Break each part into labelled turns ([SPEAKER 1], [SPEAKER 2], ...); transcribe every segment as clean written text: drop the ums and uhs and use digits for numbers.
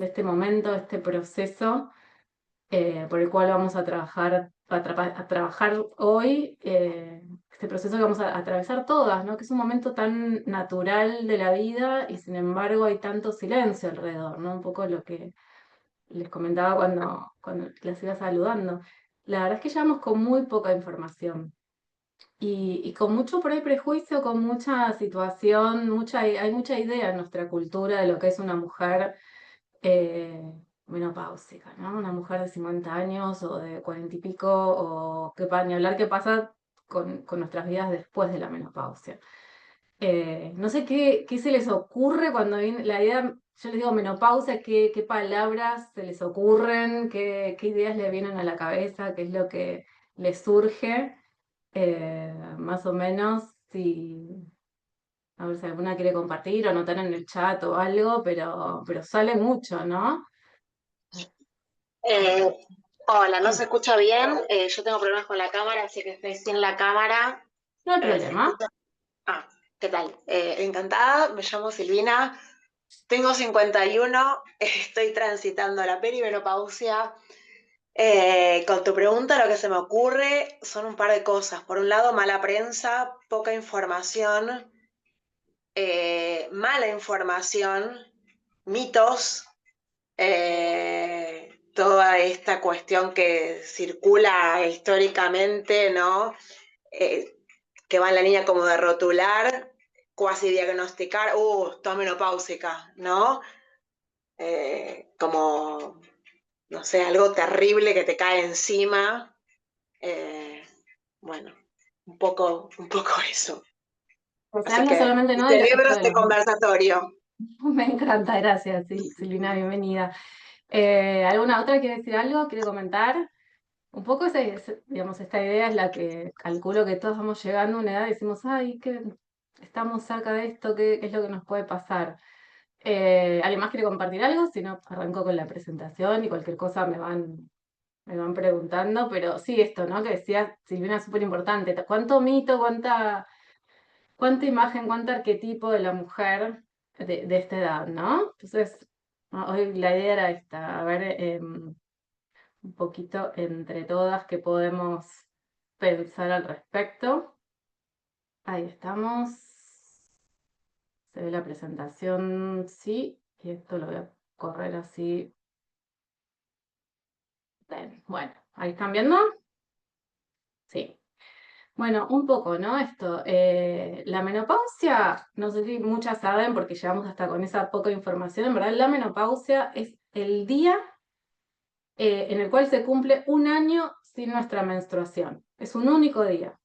[SPEAKER 1] este momento, este proceso por el cual vamos a trabajar, a trabajar hoy, este proceso que vamos a atravesar todas, ¿no? Que es un momento tan natural de la vida y sin embargo hay tanto silencio alrededor, ¿no? Un poco lo que les comentaba cuando las iba saludando. La verdad es que llevamos con muy poca información y con mucho por ahí prejuicio, con mucha situación, hay mucha idea en nuestra cultura de lo que es una mujer eh, menopáusica, ¿no? Una mujer de 50 años o de 40 y pico, o ni hablar qué pasa con nuestras vidas después de la menopausia. No sé qué se les ocurre cuando viene la idea, yo les digo menopausia, qué palabras se les ocurren, qué ideas le vienen a la cabeza, qué es lo que les surge, más o menos, si, a ver si alguna quiere compartir o anotar en el chat o algo, pero sale mucho, ¿no?
[SPEAKER 2] Eh, Hola, ¿no se
[SPEAKER 1] Sí,
[SPEAKER 2] escucha bien? Yo tengo problemas con la cámara, así que estoy sin la cámara.
[SPEAKER 1] no hay
[SPEAKER 2] ¿Se
[SPEAKER 1] problema.
[SPEAKER 2] escucha? Ah, ¿qué tal? Encantada, me llamo Silvina, tengo 51, estoy transitando la perimenopausia. Con tu pregunta, lo que se me ocurre son un par de cosas. Por un lado, mala prensa, poca información, mala información, mitos. Toda esta cuestión que circula históricamente, ¿no? Eh, que va en la línea como de rotular, cuasi diagnosticar, está menopáusica, ¿no? Como, no sé, algo terrible que te cae encima. Eh, bueno, un poco eso.
[SPEAKER 1] Se
[SPEAKER 2] Así
[SPEAKER 1] habla
[SPEAKER 2] que
[SPEAKER 1] solamente no del
[SPEAKER 2] celebro
[SPEAKER 1] efecto de
[SPEAKER 2] este
[SPEAKER 1] los...
[SPEAKER 2] Me
[SPEAKER 1] Me encanta, gracias, Silvina, bienvenida. ¿Alguna otra quiere decir algo? ¿Quiere comentar? Un poco digamos, esta idea es la que calculo que todos vamos llegando a una edad y decimos, ay, que estamos cerca de esto, qué es lo que nos puede pasar? ¿Alguien más quiere compartir algo? Si no, arranco con la presentación y cualquier cosa me van preguntando, pero sí, esto, ¿no? Que decía Silvina, es súper importante. ¿Cuánto mito, cuánta imagen, cuánto arquetipo de la mujer de esta edad, ¿no? Entonces, hoy la idea era esta, a ver un poquito entre todas qué podemos pensar al respecto. Ahí estamos. Se ve la presentación, sí, y esto lo voy a correr así. Bien, bueno, ahí están viendo. Sí. Bueno, un poco, ¿no? Esto, la menopausia, no sé si muchas saben porque llegamos hasta con esa poca información, en verdad la menopausia es el día en el cual se cumple un año sin nuestra menstruación. Es un único día.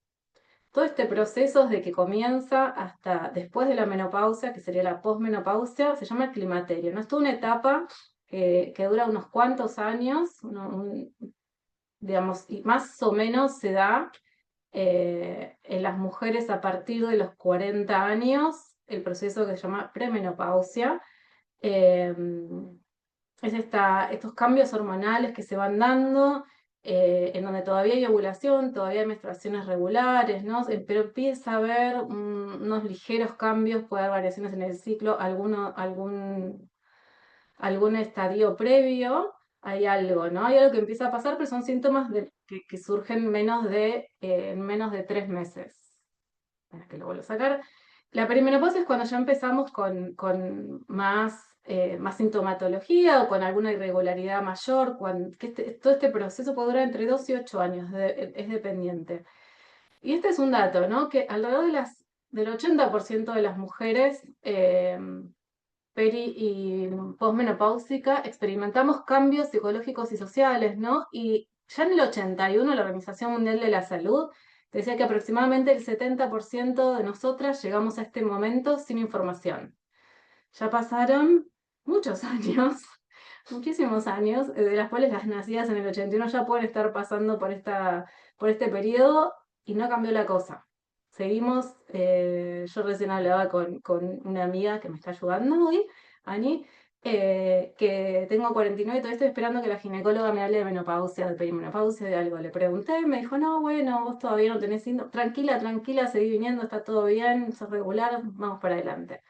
[SPEAKER 1] Todo este proceso desde que comienza hasta después de la menopausia, que sería la posmenopausia, se llama el climaterio, ¿no? Es toda una etapa que dura unos cuantos años, digamos, y más o menos se da en las mujeres a partir de los 40 años, el proceso que se llama premenopausia. Eh, estos cambios hormonales que se van dando, en donde todavía hay ovulación, todavía hay menstruaciones regulares, ¿no? Pero empieza a haber unos ligeros cambios, puede haber variaciones en el ciclo, algún estadio previo, hay algo, ¿no? Hay algo que empieza a pasar, pero son síntomas que surgen en menos de 3 meses. Para que lo vuelvo a sacar. La perimenopausia es cuando ya empezamos con más sintomatología o con alguna irregularidad mayor, todo este proceso puede durar entre 2 y 8 años, es dependiente. Y este es un dato, ¿no? Que alrededor del 80% de las mujeres peri y posmenopáusica experimentamos cambios psicológicos y sociales, ¿no? Y ya en el 81 la Organización Mundial de la Salud decía que aproximadamente el 70% de nosotras llegamos a este momento sin información. Ya pasaron muchos años, muchísimos años, de las cuales las nacidas en el 81 ya pueden estar pasando por este periodo y no cambió la cosa. Seguimos, yo recién hablaba con una amiga que me está ayudando hoy, Ani, que tengo 49 y todavía estoy esperando que la ginecóloga me hable de menopausia, de perimenopausia, de algo. Le pregunté, me dijo, no, bueno, vos todavía no tenés síntomas. Tranquila, tranquila, seguí viniendo, está todo bien, sos regular, vamos para adelante.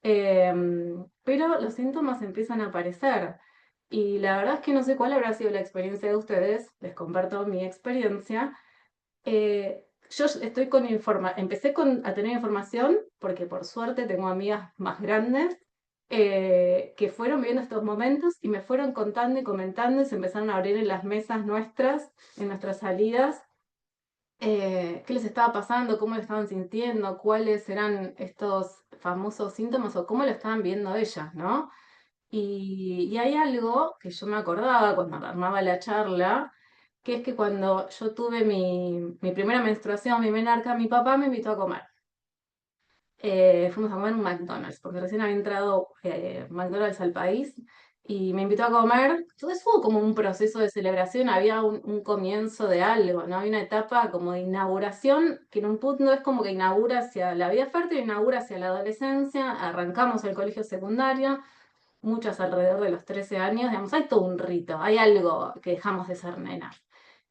[SPEAKER 1] Pero los síntomas empiezan a aparecer. Y la verdad es que no sé cuál habrá sido la experiencia de ustedes, les comparto mi experiencia. Yo estoy empecé a tener información porque por suerte tengo amigas más grandes que fueron viendo estos momentos y me fueron contando y comentando y se empezaron a abrir en las mesas nuestras, en nuestras salidas, qué les estaba pasando, cómo lo estaban sintiendo, cuáles eran estos famosos síntomas o cómo lo estaban viendo ellas, ¿no? Y hay algo que yo me acordaba cuando armaba la charla, que es que cuando yo tuve mi primera menstruación, mi menarca, mi papá me invitó a comer. Fuimos a comer un McDonald's, porque recién había entrado McDonald's al país y me invitó a comer. Entonces hubo como un proceso de celebración, había un comienzo de algo, ¿no? Había una etapa como de inauguración, que en un punto es como que inaugura hacia la vida fértil, inaugura hacia la adolescencia, arrancamos el colegio secundario, muchas alrededor de los 13 años, digamos, hay todo un rito, hay algo que dejamos de ser nenas.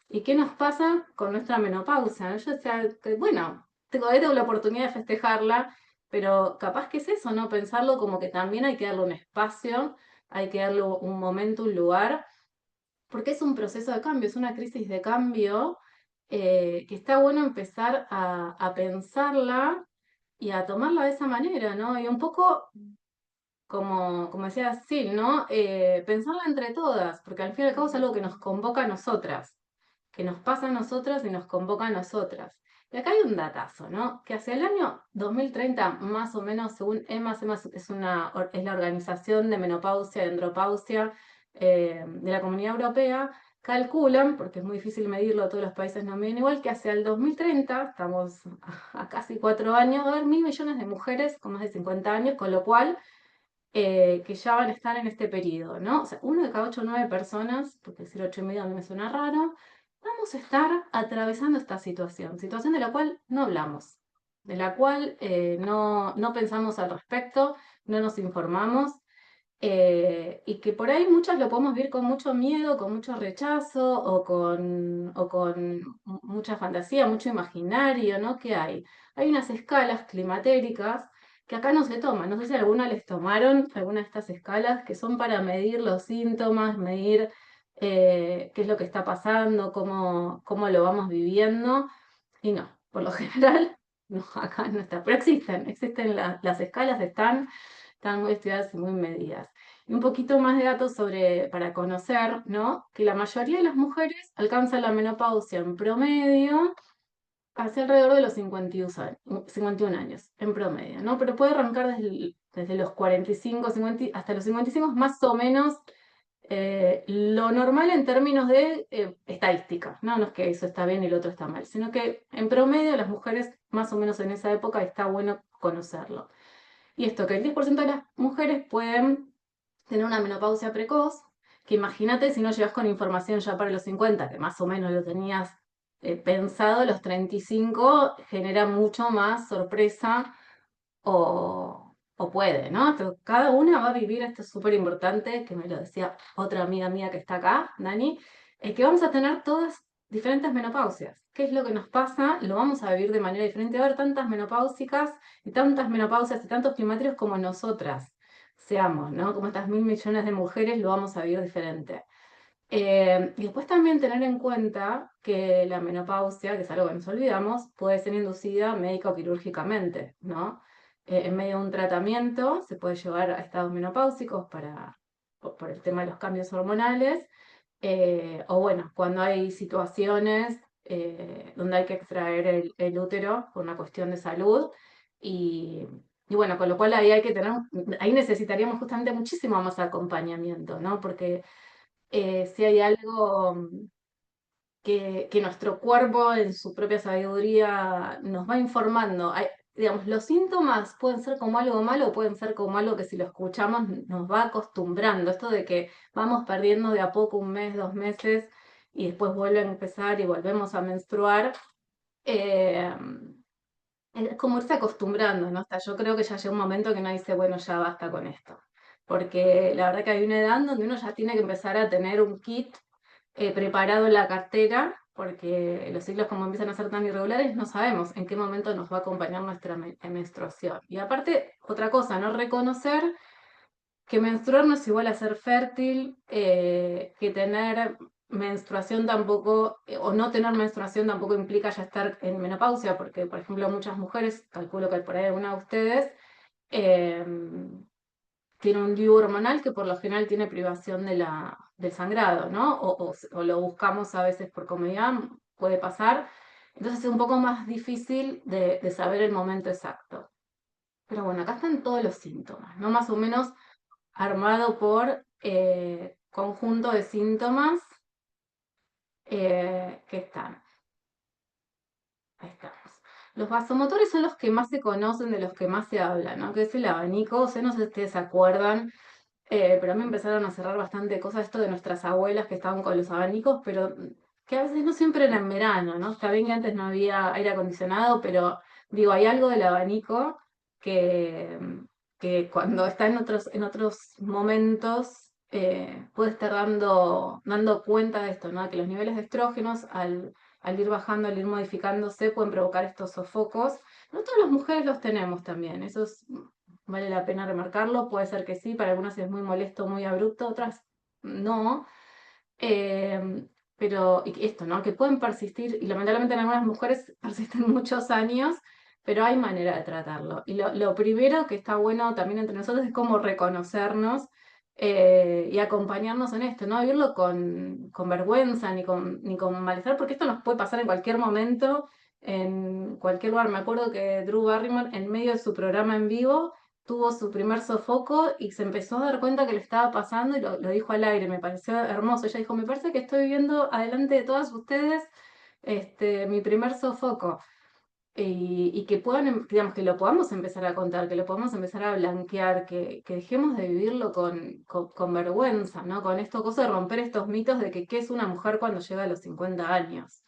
[SPEAKER 1] ¿Y qué nos pasa con nuestra menopausia? Yo decía, que, bueno, tengo la oportunidad de festejarla, pero capaz que es eso, ¿no? Pensarlo como que también hay que darle un espacio, hay que darle un momento, un lugar, porque es un proceso de cambio, es una crisis de cambio que está bueno empezar a pensarla y a tomarla de esa manera, ¿no? Y un poco como decía Sil, ¿no? Pensarla entre todas, porque al fin y al cabo es algo que nos convoca a nosotras, que nos pasa a nosotras y nos convoca a nosotras. Y acá hay un datazo, ¿no? Que hacia el año 2030, más o menos, según EMAS es la Organización de Menopausia y Andropausia de la Comunidad Europea, calculan, porque es muy difícil medirlo, todos los países no miden igual, que hacia el 2030, estamos a casi 4 años, va a haber 1.000 millones de mujeres con más de 50 años, con lo cual que ya van a estar en este periodo, ¿no? O sea, uno de cada 8 o 9 personas, porque decir 8,5 a mí me suena raro, vamos a estar atravesando esta situación de la cual no hablamos, de la cual no pensamos al respecto, no nos informamos, y que por ahí muchas lo podemos ver con mucho miedo, con mucho rechazo o con mucha fantasía, mucho imaginario, ¿no? ¿Qué hay? Hay unas escalas climatéricas que acá no se toman. No sé si alguna les tomaron alguna de estas escalas que son para medir los síntomas, medir qué es lo que está pasando, cómo lo vamos viviendo. Y no, por lo general, no, acá no está. Pero existen las escalas, están muy estudiadas y muy medidas. Y un poquito más de datos para conocer, ¿no? Que la mayoría de las mujeres alcanzan la menopausia en promedio hacia alrededor de los 51 años, en promedio, ¿no? Pero puede arrancar desde los 45, 50, hasta los 55, más o menos lo normal en términos de estadística, ¿no? No es que eso está bien y el otro está mal, sino que en promedio las mujeres, más o menos en esa época, está bueno conocerlo. Y esto, que el 10% de las mujeres pueden tener una menopausia precoz, que imagínate si no llegas con información ya para los 50, que más o menos lo tenías pensado, los 35 genera mucho más sorpresa o puede, ¿no? Pero cada una va a vivir, esto es súper importante, que me lo decía otra amiga mía que está acá, Dani, que vamos a tener todas diferentes menopausias. ¿Qué es lo que nos pasa? Lo vamos a vivir de manera diferente. Va a haber tantas menopáusicas y tantas menopausias y tantos climaterios como nosotras seamos, ¿no? Como estas 1.000 millones de mujeres lo vamos a vivir diferente. Y después también tener en cuenta que la menopausia, que es algo que nos olvidamos, puede ser inducida médica o quirúrgicamente, ¿no? En medio de un tratamiento se puede llevar a estados menopáusicos por el tema de los cambios hormonales, o bueno, cuando hay situaciones donde hay que extraer el útero por una cuestión de salud, y, y bueno, con lo cual ahí necesitaríamos justamente muchísimo más acompañamiento, ¿no? Porque si hay algo que nuestro cuerpo en su propia sabiduría nos va informando. Digamos, los síntomas pueden ser como algo malo o pueden ser como algo que si lo escuchamos nos va acostumbrando. Esto de que vamos perdiendo de a poco 1 mes, 2 meses y después vuelve a empezar y volvemos a menstruar. eh, es como irse acostumbrando, ¿no? Hasta yo creo que ya llega un momento que uno dice, bueno, ya basta con esto. Porque la verdad que hay una edad donde uno ya tiene que empezar a tener un kit preparado en la cartera porque los ciclos como empiezan a ser tan irregulares, no sabemos en qué momento nos va a acompañar nuestra menstruación. Y aparte, otra cosa, no reconocer que menstruar no es igual a ser fértil, que tener menstruación tampoco, o no tener menstruación tampoco implica ya estar en menopausia, porque, por ejemplo, muchas mujeres, calculo que por ahí alguna de ustedes, eh, tiene un DIU hormonal que por lo general tiene privación del sangrado, ¿no? O lo buscamos a veces por comodidad, puede pasar. Entonces es un poco más difícil de saber el momento exacto. Pero bueno, acá están todos los síntomas, ¿no? Más o menos armado por conjunto de síntomas que están. Ahí estamos. Los vasomotores son los que más se conocen, de los que más se habla, ¿no? Que es el abanico, o sea, no sé si ustedes se acuerdan, pero a mí empezaron a cerrar bastante cosas esto de nuestras abuelas que estaban con los abanicos, pero que a veces no siempre era en verano, ¿no? Está bien que antes no había aire acondicionado, pero digo, hay algo del abanico que, que cuando está en otros momentos puede estar dando cuenta de esto, ¿no? Que los niveles de estrógenos al ir bajando, al ir modificándose, pueden provocar estos sofocos. No todas las mujeres los tenemos también, vale la pena remarcarlo, puede ser que sí, para algunas es muy molesto, muy abrupto, otras no. Eh, pero esto, ¿no? Que pueden persistir, y lamentablemente en algunas mujeres persisten muchos años, pero hay manera de tratarlo. Y lo primero que está bueno también entre nosotros es cómo reconocernos y acompañarnos en esto, no vivirlo con vergüenza ni con malestar, porque esto nos puede pasar en cualquier momento, en cualquier lugar. Me acuerdo que Drew Barrymore, en medio de su programa en vivo, tuvo su primer sofoco y se empezó a dar cuenta que le estaba pasando y lo dijo al aire, me pareció hermoso. Ella dijo, me parece que estoy viviendo adelante de todas ustedes mi primer sofoco. Y que puedan, digamos, que lo podamos empezar a contar, que lo podamos empezar a blanquear, que dejemos de vivirlo con vergüenza, ¿no? Con esto, cosa de romper estos mitos de que qué es una mujer cuando llega a los 50 años.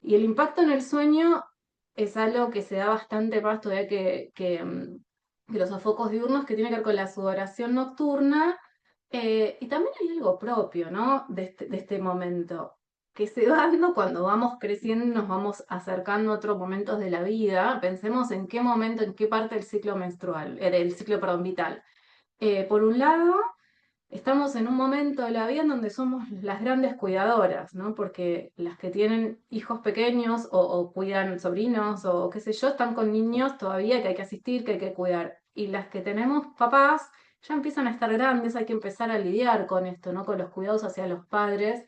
[SPEAKER 1] Y el impacto en el sueño es algo que se da bastante más todavía que los sofocos diurnos, que tiene que ver con la sudoración nocturna. Y también hay algo propio, ¿no? De este momento, que se va dando cuando vamos creciendo y nos vamos acercando a otros momentos de la vida. Pensemos en qué momento, en qué parte del ciclo menstrual, del ciclo, perdón, vital. Por un lado, estamos en un momento de la vida en donde somos las grandes cuidadoras, ¿no? Porque las que tienen hijos pequeños o cuidan sobrinos o qué sé yo, están con niños todavía que hay que asistir, que hay que cuidar. Y las que tenemos papás ya empiezan a estar grandes, hay que empezar a lidiar con esto, ¿no? Con los cuidados hacia los padres.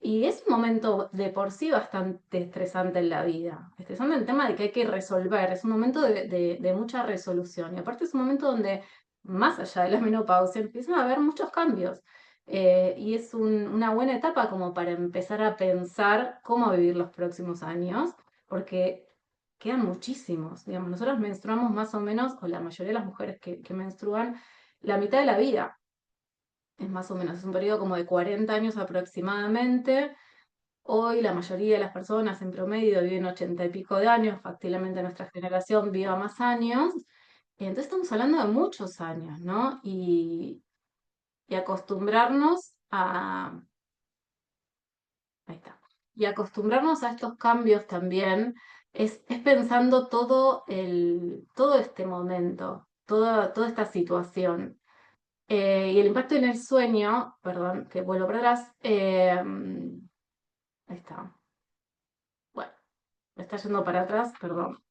[SPEAKER 1] Y es un momento de por sí bastante estresante en la vida. Estresante en el tema de que hay que resolver. Es un momento de mucha resolución. Y aparte es un momento donde, más allá de la menopausia, empiezan a haber muchos cambios. Y es una buena etapa como para empezar a pensar cómo vivir los próximos años, porque quedan muchísimos. Digamos, nosotros menstruamos más o menos, o la mayoría de las mujeres que menstruan, la mitad de la vida. Es más o menos, es un periodo como de 40 años aproximadamente. Hoy la mayoría de las personas en promedio viven 80 y pico de años, factiblemente nuestra generación viva más años. Entonces estamos hablando de muchos años, ¿no? Y acostumbrarnos a... Ahí está. Y acostumbrarnos a estos cambios también es pensando todo este momento, toda esta situación. Y el impacto en el sueño, perdón, que vuelvo para atrás, ahí está. Bueno, me está yendo para atrás, perdón.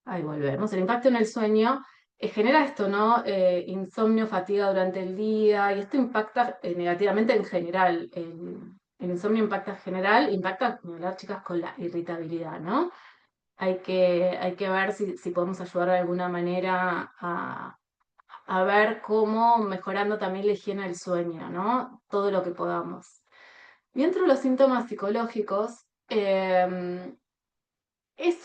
[SPEAKER 1] Ahí volvemos. El impacto en el sueño genera esto, ¿no? Insomnio, fatiga durante el día, y esto impacta negativamente en general. El insomnio impacta en general, impacta en general, chicas, con la irritabilidad, ¿no? Hay que ver si podemos ayudar de alguna manera a ver cómo mejorando también la higiene del sueño, ¿no? Todo lo que podamos. Y entre los síntomas psicológicos, es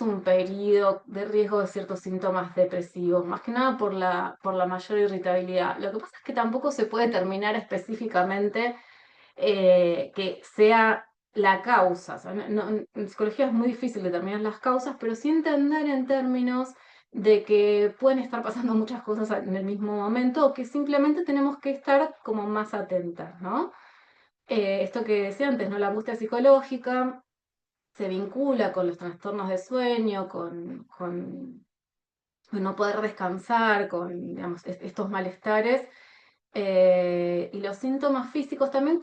[SPEAKER 1] un periodo de riesgo de ciertos síntomas depresivos, más que nada por la mayor irritabilidad. Lo que pasa es que tampoco se puede determinar específicamente que sea la causa. O sea, en psicología es muy difícil determinar las causas, pero sí entender en términos de que pueden estar pasando muchas cosas en el mismo momento o que simplemente tenemos que estar como más atentas, ¿no? Esto que decía antes, ¿no? La angustia psicológica se vincula con los trastornos de sueño, con no poder descansar, con digamos, estos malestares. Y los síntomas físicos también,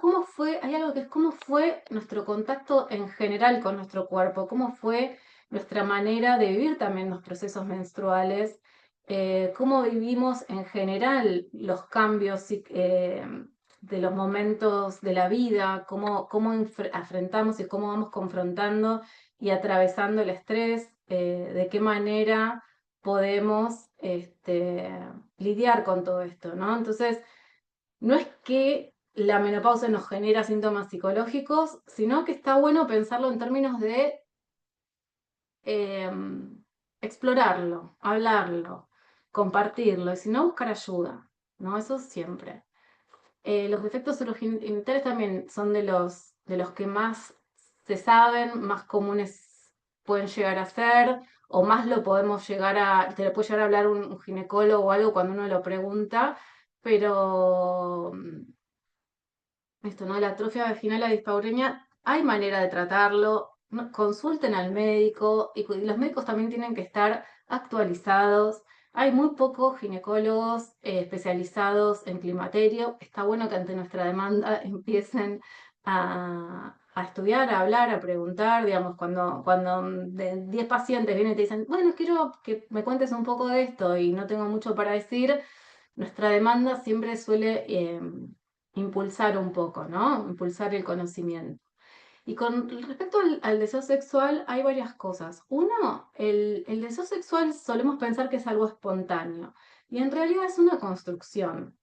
[SPEAKER 1] hay algo que es cómo fue nuestro contacto en general con nuestro cuerpo, cómo fue nuestra manera de vivir también los procesos menstruales, cómo vivimos en general los cambios de los momentos de la vida, cómo afrontamos y cómo vamos confrontando y atravesando el estrés, de qué manera podemos lidiar con todo esto, ¿no? Entonces, no es que la menopausia nos genera síntomas psicológicos, sino que está bueno pensarlo en términos de explorarlo, hablarlo, compartirlo, y si no, buscar ayuda, ¿no? Eso siempre. Los defectos genitales también son de los que más se saben, más comunes pueden llegar a ser, o más lo podemos te lo puede llegar a hablar un ginecólogo o algo cuando uno lo pregunta, pero esto, ¿no? La atrofia vaginal, la dispareunia, hay manera de tratarlo. Consulten al médico y los médicos también tienen que estar actualizados. Hay muy pocos ginecólogos especializados en climaterio. Está bueno que ante nuestra demanda empiecen a estudiar, a hablar, a preguntar. Digamos, cuando de 10 pacientes vienen y te dicen, bueno, quiero que me cuentes un poco de esto y no tengo mucho para decir, nuestra demanda siempre suele impulsar un poco, ¿no? Impulsar el conocimiento. Y con respecto al deseo sexual, hay varias cosas. Uno, el deseo sexual solemos pensar que es algo espontáneo, y en realidad es una construcción.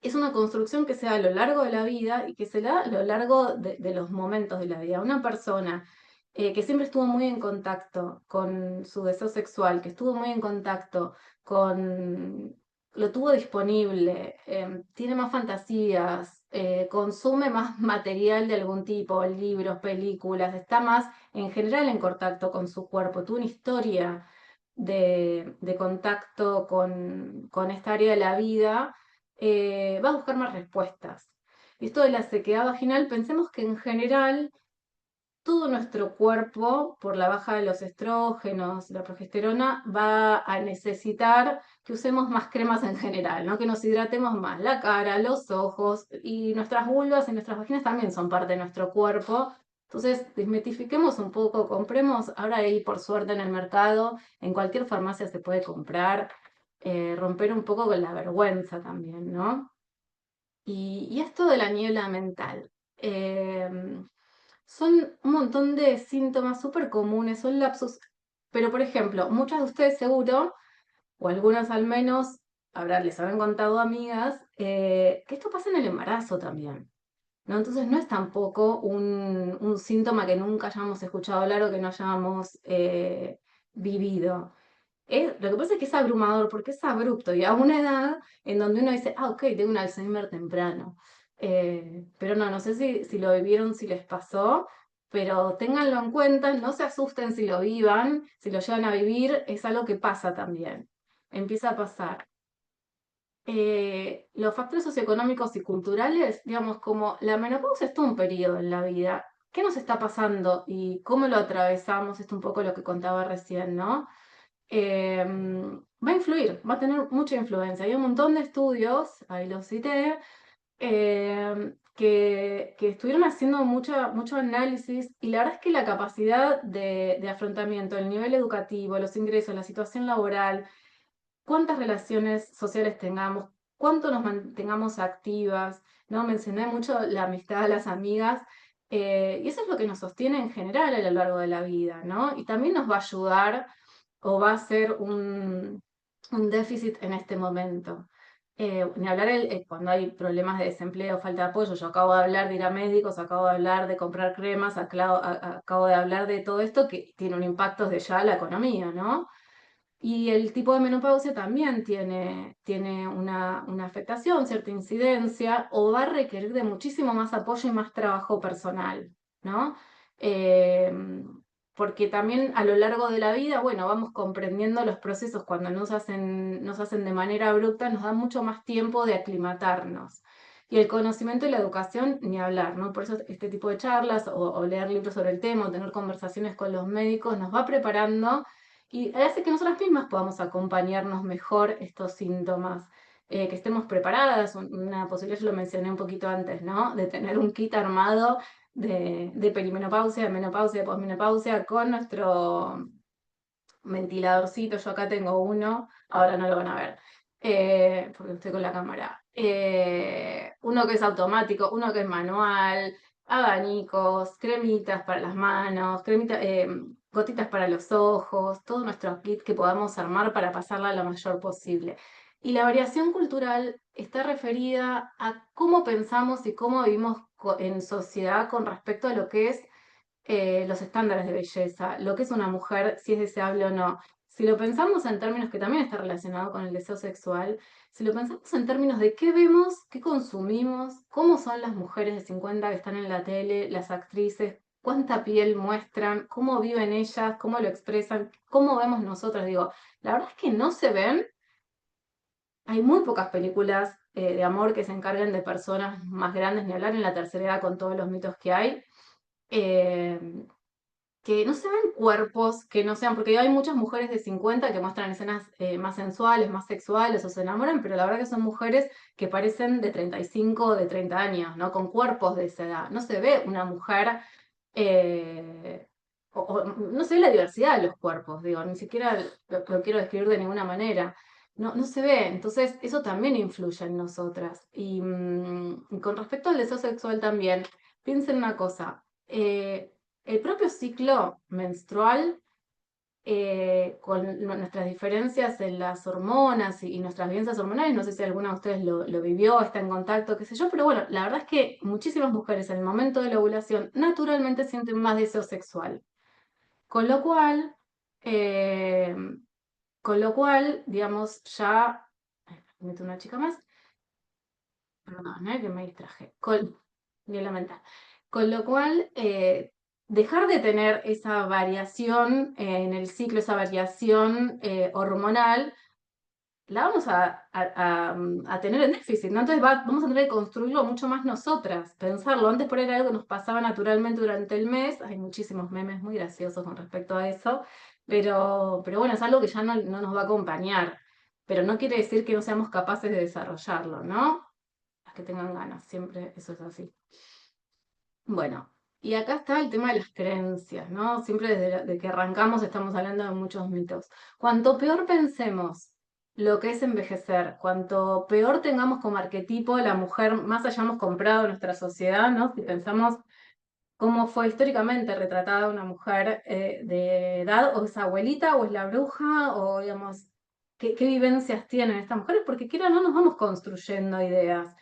[SPEAKER 1] Es una construcción que se da a lo largo de la vida y que se da a lo largo de los momentos de la vida. Una persona que siempre estuvo muy en contacto con su deseo sexual, que estuvo muy en contacto con, lo tuvo disponible, tiene más fantasías, consume más material de algún tipo, libros, películas, está más en general en contacto con su cuerpo, tuvo una historia de contacto con esta área de la vida, va a buscar más respuestas. Y esto de la sequedad vaginal, pensemos que en general todo nuestro cuerpo, por la baja de los estrógenos, la progesterona, va a necesitar que usemos más cremas en general, ¿no? Que nos hidratemos más la cara, los ojos, y nuestras vulvas y nuestras vaginas también son parte de nuestro cuerpo. Entonces, desmitifiquemos un poco, compremos, ahora hay por suerte en el mercado, en cualquier farmacia se puede comprar, romper un poco con la vergüenza también, ¿no? Y esto de la niebla mental. Son un montón de síntomas súper comunes, son lapsus, pero por ejemplo, muchas de ustedes seguro, o algunas al menos, les habrán contado amigas, que esto pasa en el embarazo también, ¿no? Entonces no es tampoco un síntoma que nunca hayamos escuchado hablar o que no hayamos vivido. Lo que pasa es que es abrumador porque es abrupto y a una edad en donde uno dice, ok, tengo un Alzheimer temprano. Pero no sé si lo vivieron, si les pasó, pero ténganlo en cuenta, no se asusten si lo vivan, si lo llevan a vivir, es algo que pasa también, empieza a pasar. Los factores socioeconómicos y culturales, digamos, como la menopausia es todo un periodo en la vida. ¿Qué nos está pasando y cómo lo atravesamos? Esto un poco lo que contaba recién, ¿no? Va a influir, va a tener mucha influencia. Hay un montón de estudios, ahí los cité, que estuvieron haciendo mucho análisis, y la verdad es que la capacidad de afrontamiento, el nivel educativo, los ingresos, la situación laboral, cuántas relaciones sociales tengamos, cuánto nos mantengamos activas, ¿no? Mencioné mucho la amistad, las amigas, y eso es lo que nos sostiene en general a lo largo de la vida, ¿no? Y también nos va a ayudar o va a ser un déficit en este momento. Ni hablar cuando hay problemas de desempleo, falta de apoyo. Yo acabo de hablar de ir a médicos, acabo de hablar de comprar cremas, acabo de hablar de todo esto que tiene un impacto desde ya a la economía, ¿no? Y el tipo de menopausia también tiene una afectación, cierta incidencia, o va a requerir de muchísimo más apoyo y más trabajo personal, ¿no? Eh, Porque también a lo largo de la vida, bueno, vamos comprendiendo los procesos cuando nos hacen de manera abrupta, nos da mucho más tiempo de aclimatarnos. Y el conocimiento y la educación, ni hablar, ¿no? Por eso este tipo de charlas o leer libros sobre el tema o tener conversaciones con los médicos nos va preparando y hace que nosotras mismas podamos acompañarnos mejor estos síntomas. Que estemos preparadas, una posibilidad, yo lo mencioné un poquito antes, ¿no? De tener un kit armado de perimenopausia, de menopausia, de posmenopausia, con nuestro ventiladorcito. Yo acá tengo uno, ahora no lo van a ver, porque estoy con la cámara. Uno que es automático, uno que es manual, abanicos, cremitas para las manos, gotitas para los ojos, todo nuestro kit que podamos armar para pasarla lo mayor posible. Y la variación cultural está referida a cómo pensamos y cómo vivimos en sociedad con respecto a lo que es los estándares de belleza, lo que es una mujer, si es deseable o no. Si lo pensamos en términos que también está relacionado con el deseo sexual, si lo pensamos en términos de qué vemos, qué consumimos, cómo son las mujeres de 50 que están en la tele, las actrices, cuánta piel muestran, cómo viven ellas, cómo lo expresan, cómo vemos nosotras, digo, la verdad es que no se ven. Hay muy pocas películas de amor que se encarguen de personas más grandes, ni hablar en la tercera edad con todos los mitos que hay. Eh, que no se ven cuerpos que no sean, porque hay muchas mujeres de 50 que muestran escenas más sensuales, más sexuales o se enamoran, pero la verdad que son mujeres que parecen de 35 o de 30 años, ¿no? Con cuerpos de esa edad. No se ve una mujer, eh, no se ve la diversidad de los cuerpos, digo, ni siquiera lo quiero describir de ninguna manera. No, no se ve, entonces eso también influye en nosotras. Y con respecto al deseo sexual también, piensen una cosa, el propio ciclo menstrual, con nuestras diferencias en las hormonas y nuestras vivencias hormonales, no sé si alguna de ustedes lo vivió, está en contacto, qué sé yo, pero bueno, la verdad es que muchísimas mujeres en el momento de la ovulación naturalmente sienten más deseo sexual. Con lo cual, eh, digamos, ya... Ay, meto una chica más. Perdón, que me distraje. Ni la mental. Con lo cual, dejar de tener esa variación en el ciclo, esa variación hormonal, la vamos a tener en déficit, ¿no? Entonces vamos a tener que construirlo mucho más nosotras, pensarlo. Antes por ahí era algo que nos pasaba naturalmente durante el mes, hay muchísimos memes muy graciosos con respecto a eso, pero bueno, es algo que ya no nos va a acompañar, pero no quiere decir que no seamos capaces de desarrollarlo, ¿no? Las que tengan ganas, siempre eso es así. Bueno, y acá está el tema de las creencias, ¿no? Siempre desde que arrancamos estamos hablando de muchos mitos. Cuanto peor pensemos lo que es envejecer, cuanto peor tengamos como arquetipo la mujer más hayamos comprado en nuestra sociedad, ¿no? Si pensamos cómo fue históricamente retratada una mujer de edad, o es abuelita, o es la bruja, o digamos, qué vivencias tienen estas mujeres, porque quiera no nos vamos construyendo ideas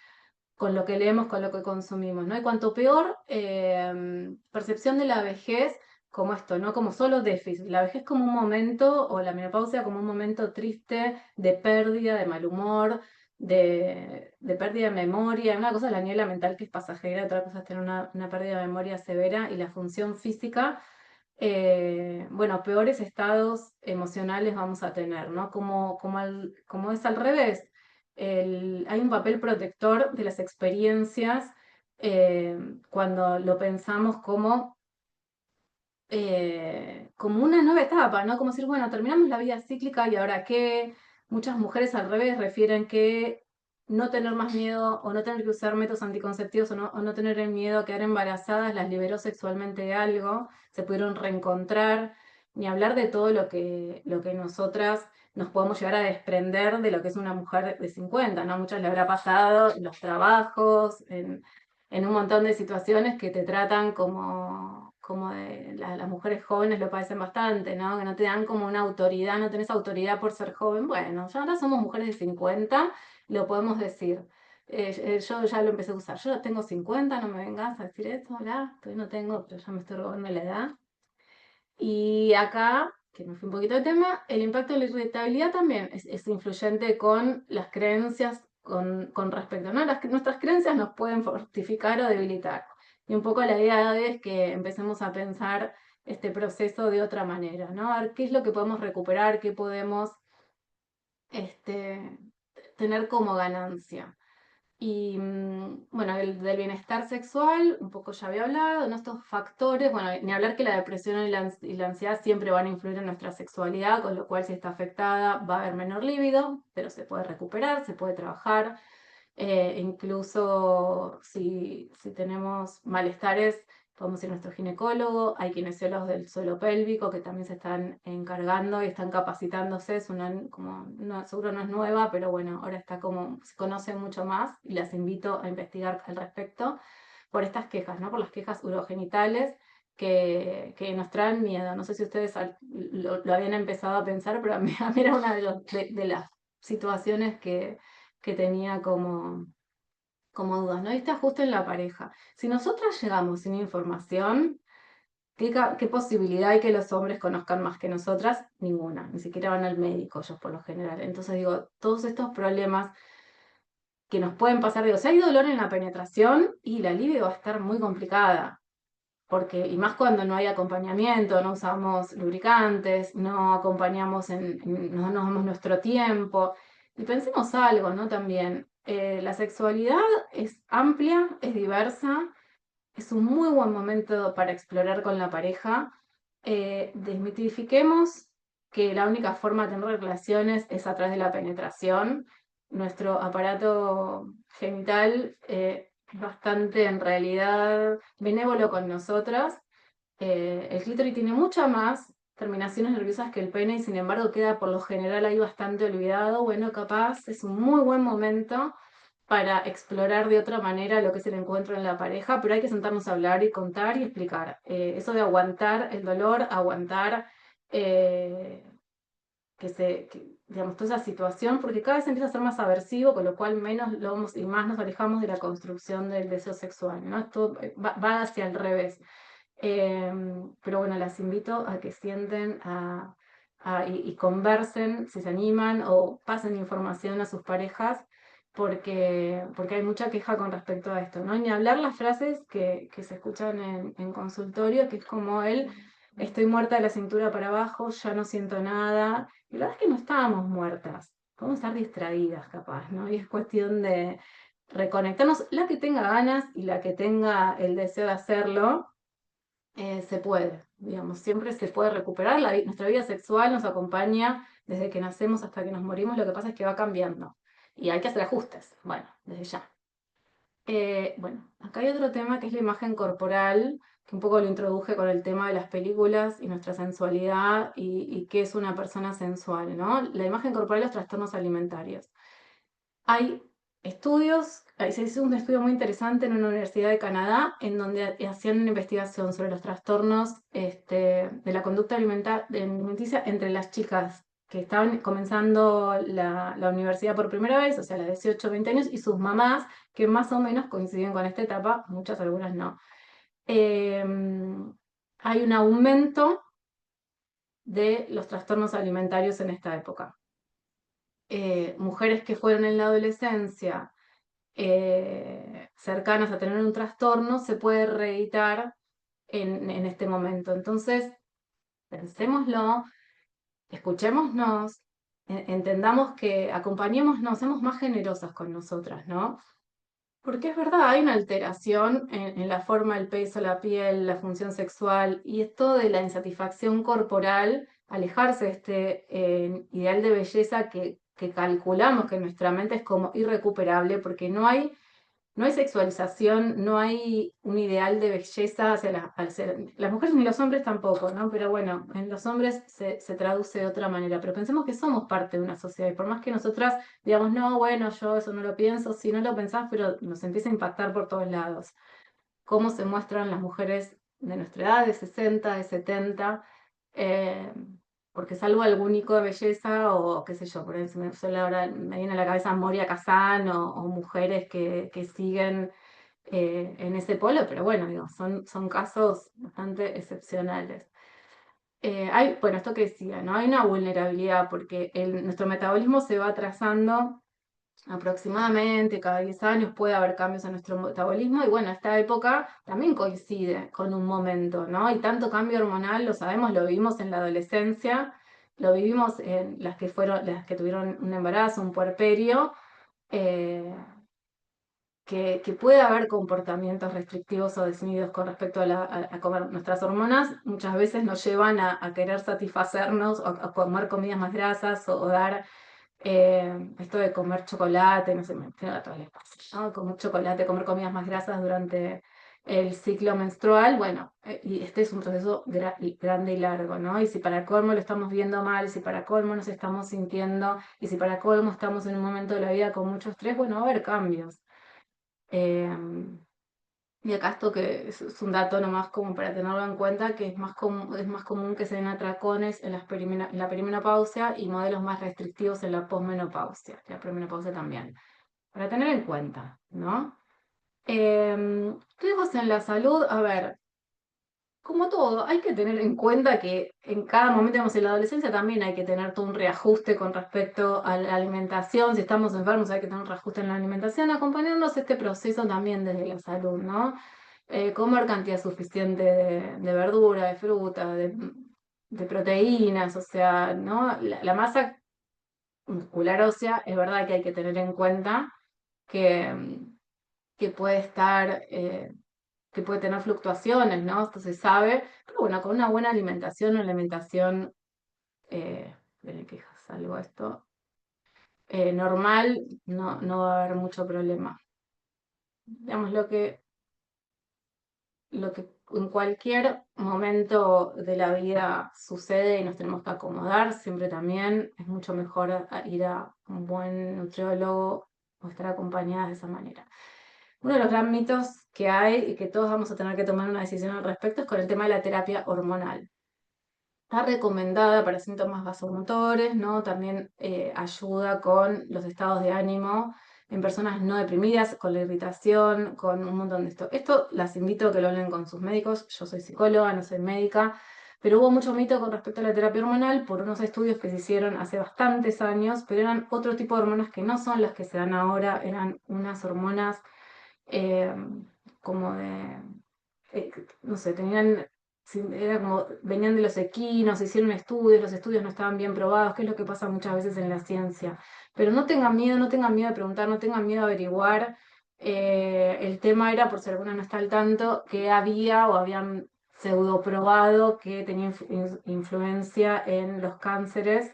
[SPEAKER 1] con lo que leemos, con lo que consumimos, ¿no? Y cuanto peor percepción de la vejez como esto, no como solo déficit, la vejez como un momento, o la menopausia como un momento triste de pérdida, de mal humor, de pérdida de memoria. Una cosa es la niebla mental que es pasajera, otra cosa es tener una pérdida de memoria severa y la función física. Bueno, peores estados emocionales vamos a tener, ¿no? Como es al revés, hay un papel protector de las experiencias eh, cuando lo pensamos como una nueva etapa, ¿no? Como decir, bueno, terminamos la vida cíclica y ahora qué. Muchas mujeres al revés refieren que no tener más miedo o no tener que usar métodos anticonceptivos o no tener el miedo a quedar embarazadas las liberó sexualmente de algo, se pudieron reencontrar, ni hablar de todo lo que nosotras nos podemos llegar a desprender de lo que es una mujer de 50, ¿no? Muchas le habrá pasado en los trabajos, en un montón de situaciones que te tratan como las mujeres jóvenes lo padecen bastante, ¿no? Que no te dan como una autoridad, no tenés autoridad por ser joven. Bueno, ya ahora somos mujeres de 50, lo podemos decir. Yo ya lo empecé a usar. Yo tengo 50, no me vengas a decir eso, ya, todavía no tengo, pero ya me estoy robando la edad. Y acá, que me fui un poquito de tema, el impacto de la irritabilidad también es influyente con las creencias con respecto, ¿no? Nuestras creencias nos pueden fortificar o debilitar. Y un poco la idea es que empecemos a pensar este proceso de otra manera, ¿no? A ver qué es lo que podemos recuperar, qué podemos este, tener como ganancia. Y bueno, del bienestar sexual, un poco ya había hablado, ¿no? Estos factores, bueno, ni hablar que la depresión y la ansiedad siempre van a influir en nuestra sexualidad, con lo cual si está afectada va a haber menor libido, pero se puede recuperar, se puede trabajar. Incluso si tenemos malestares, podemos ir a nuestro ginecólogo, hay kinesiólogos del suelo pélvico que también se están encargando y están capacitándose, es una, como, no, seguro no es nueva, pero bueno, ahora está como, se conoce mucho más y las invito a investigar al respecto por estas quejas, ¿no? Por las quejas urogenitales que nos traen miedo. No sé si ustedes lo habían empezado a pensar, pero a mí era una de las situaciones que tenía como dudas, ¿no? Y está justo en la pareja. Si nosotras llegamos sin información, ¿qué posibilidad hay que los hombres conozcan más que nosotras? Ninguna, ni siquiera van al médico ellos por lo general. Entonces digo, todos estos problemas que nos pueden pasar, digo, si hay dolor en la penetración y la libido va a estar muy complicada, porque, y más cuando no hay acompañamiento, no usamos lubricantes, no acompañamos, no nos damos nuestro tiempo. Y pensemos algo, ¿no? También, la sexualidad es amplia, es diversa, es un muy buen momento para explorar con la pareja. Desmitifiquemos que la única forma de tener relaciones es a través de la penetración. Nuestro aparato genital es bastante, en realidad, benévolo con nosotras. El clítoris tiene muchas más terminaciones nerviosas que el pene y sin embargo queda por lo general ahí bastante olvidado. Bueno, capaz es un muy buen momento para explorar de otra manera lo que es el encuentro en la pareja, pero hay que sentarnos a hablar y contar y explicar. Eso de aguantar el dolor, aguantar eh, digamos, toda esa situación, porque cada vez empieza a ser más aversivo, con lo cual menos lo vamos y más nos alejamos de la construcción del deseo sexual, ¿no? Esto va hacia el revés. Pero bueno, las invito a que sienten y conversen, si se animan, o pasen información a sus parejas, porque hay mucha queja con respecto a esto, ¿no? Ni hablar las frases que se escuchan en consultorio, que es como estoy muerta de la cintura para abajo, ya no siento nada. Y la verdad es que no estábamos muertas, podemos estar distraídas capaz, ¿no? Y es cuestión de reconectarnos, la que tenga ganas y la que tenga el deseo de hacerlo, se puede, digamos, siempre se puede recuperar. Nuestra vida sexual nos acompaña desde que nacemos hasta que nos morimos, lo que pasa es que va cambiando y hay que hacer ajustes, bueno, desde ya. Bueno, acá hay otro tema que es la imagen corporal, que un poco lo introduje con el tema de las películas y nuestra sensualidad y qué es una persona sensual, ¿no? La imagen corporal y los trastornos alimentarios. Hay estudios, se hizo un estudio muy interesante en una universidad de Canadá en donde hacían una investigación sobre los trastornos de la conducta alimenticia entre las chicas que estaban comenzando la universidad por primera vez, o sea, las 18 20 años, y sus mamás, que más o menos coinciden con esta etapa, muchas, algunas no. Hay un aumento de los trastornos alimentarios en esta época. Mujeres que fueron en la adolescencia cercanas a tener un trastorno se puede reeditar en este momento. Entonces, pensémoslo, escuchémonos, entendamos que acompañémonos, seamos más generosas con nosotras, ¿no? Porque es verdad, hay una alteración en la forma, el peso, la piel, la función sexual, y esto de la insatisfacción corporal, alejarse de este ideal de belleza que calculamos que en nuestra mente es como irrecuperable, porque no hay sexualización, no hay un ideal de belleza hacia las mujeres ni los hombres tampoco, ¿no? Pero bueno, en los hombres se traduce de otra manera. Pero pensemos que somos parte de una sociedad y por más que nosotras digamos, no, bueno, yo eso no lo pienso, si no lo pensás, pero nos empieza a impactar por todos lados. Cómo se muestran las mujeres de nuestra edad, de 60, de 70, eh, porque salvo algún icono de belleza o qué sé yo, por ejemplo, ahora me viene a la cabeza Moria Kazan o mujeres que siguen en ese polo, pero bueno, digo, son casos bastante excepcionales. Bueno, esto que decía, ¿no? Hay una vulnerabilidad porque nuestro metabolismo se va atrasando aproximadamente cada 10 años puede haber cambios en nuestro metabolismo y bueno, esta época también coincide con un momento, ¿no? Hay tanto cambio hormonal, lo sabemos, lo vivimos en la adolescencia, lo vivimos en las que tuvieron un embarazo, un puerperio, eh, que puede haber comportamientos restrictivos o desinidos con respecto a comer. Nuestras hormonas muchas veces nos llevan a querer satisfacernos o a comer comidas más grasas o dar esto de comer chocolate, no sé, me imagino a todos les pasa, ¿no? Comer chocolate, comer comidas más grasas durante el ciclo menstrual, bueno, y este es un proceso grande y largo, ¿no? Y si para colmo lo estamos viendo mal, si para colmo nos estamos sintiendo, y si para colmo estamos en un momento de la vida con mucho estrés, bueno, va a haber cambios. Y acá esto que es un dato nomás como para tenerlo en cuenta, que es más común que se den atracones en en la perimenopausia y modelos más restrictivos en la posmenopausia, la premenopausia también. Para tener en cuenta, ¿no? Riesgos en la salud, a ver, como todo, hay que tener en cuenta que en cada momento, digamos, en la adolescencia también hay que tener todo un reajuste con respecto a la alimentación. Si estamos enfermos, hay que tener un reajuste en la alimentación, acompañarnos este proceso también desde la salud, ¿no? Comer cantidad suficiente de verdura, de fruta, de proteínas, o sea, ¿no? La masa muscular ósea es verdad que hay que tener en cuenta que, que puede estar que puede tener fluctuaciones, ¿no? Esto se sabe, pero bueno, con una buena alimentación, una alimentación, esperen que salgo esto, normal, no va a haber mucho problema. Digamos, lo que en cualquier momento de la vida sucede y nos tenemos que acomodar, siempre también es mucho mejor ir a un buen nutriólogo o estar acompañadas de esa manera. Uno de los gran mitos que hay y que todos vamos a tener que tomar una decisión al respecto es con el tema de la terapia hormonal. Está recomendada para síntomas vasomotores, ¿no? También ayuda con los estados de ánimo en personas no deprimidas, con la irritación, con un montón de esto. Esto las invito a que lo hablen con sus médicos. Yo soy psicóloga, no soy médica, pero hubo mucho mito con respecto a la terapia hormonal por unos estudios que se hicieron hace bastantes años, pero eran otro tipo de hormonas que no son las que se dan ahora, eran unas hormonas eh, como de, eh, no sé, era como, venían de los equinos, se hicieron estudios, los estudios no estaban bien probados, que es lo que pasa muchas veces en la ciencia. Pero no tengan miedo, no tengan miedo de preguntar, no tengan miedo de averiguar. El tema era, por si alguna no está al tanto, que había o habían pseudo probado que tenía influencia en los cánceres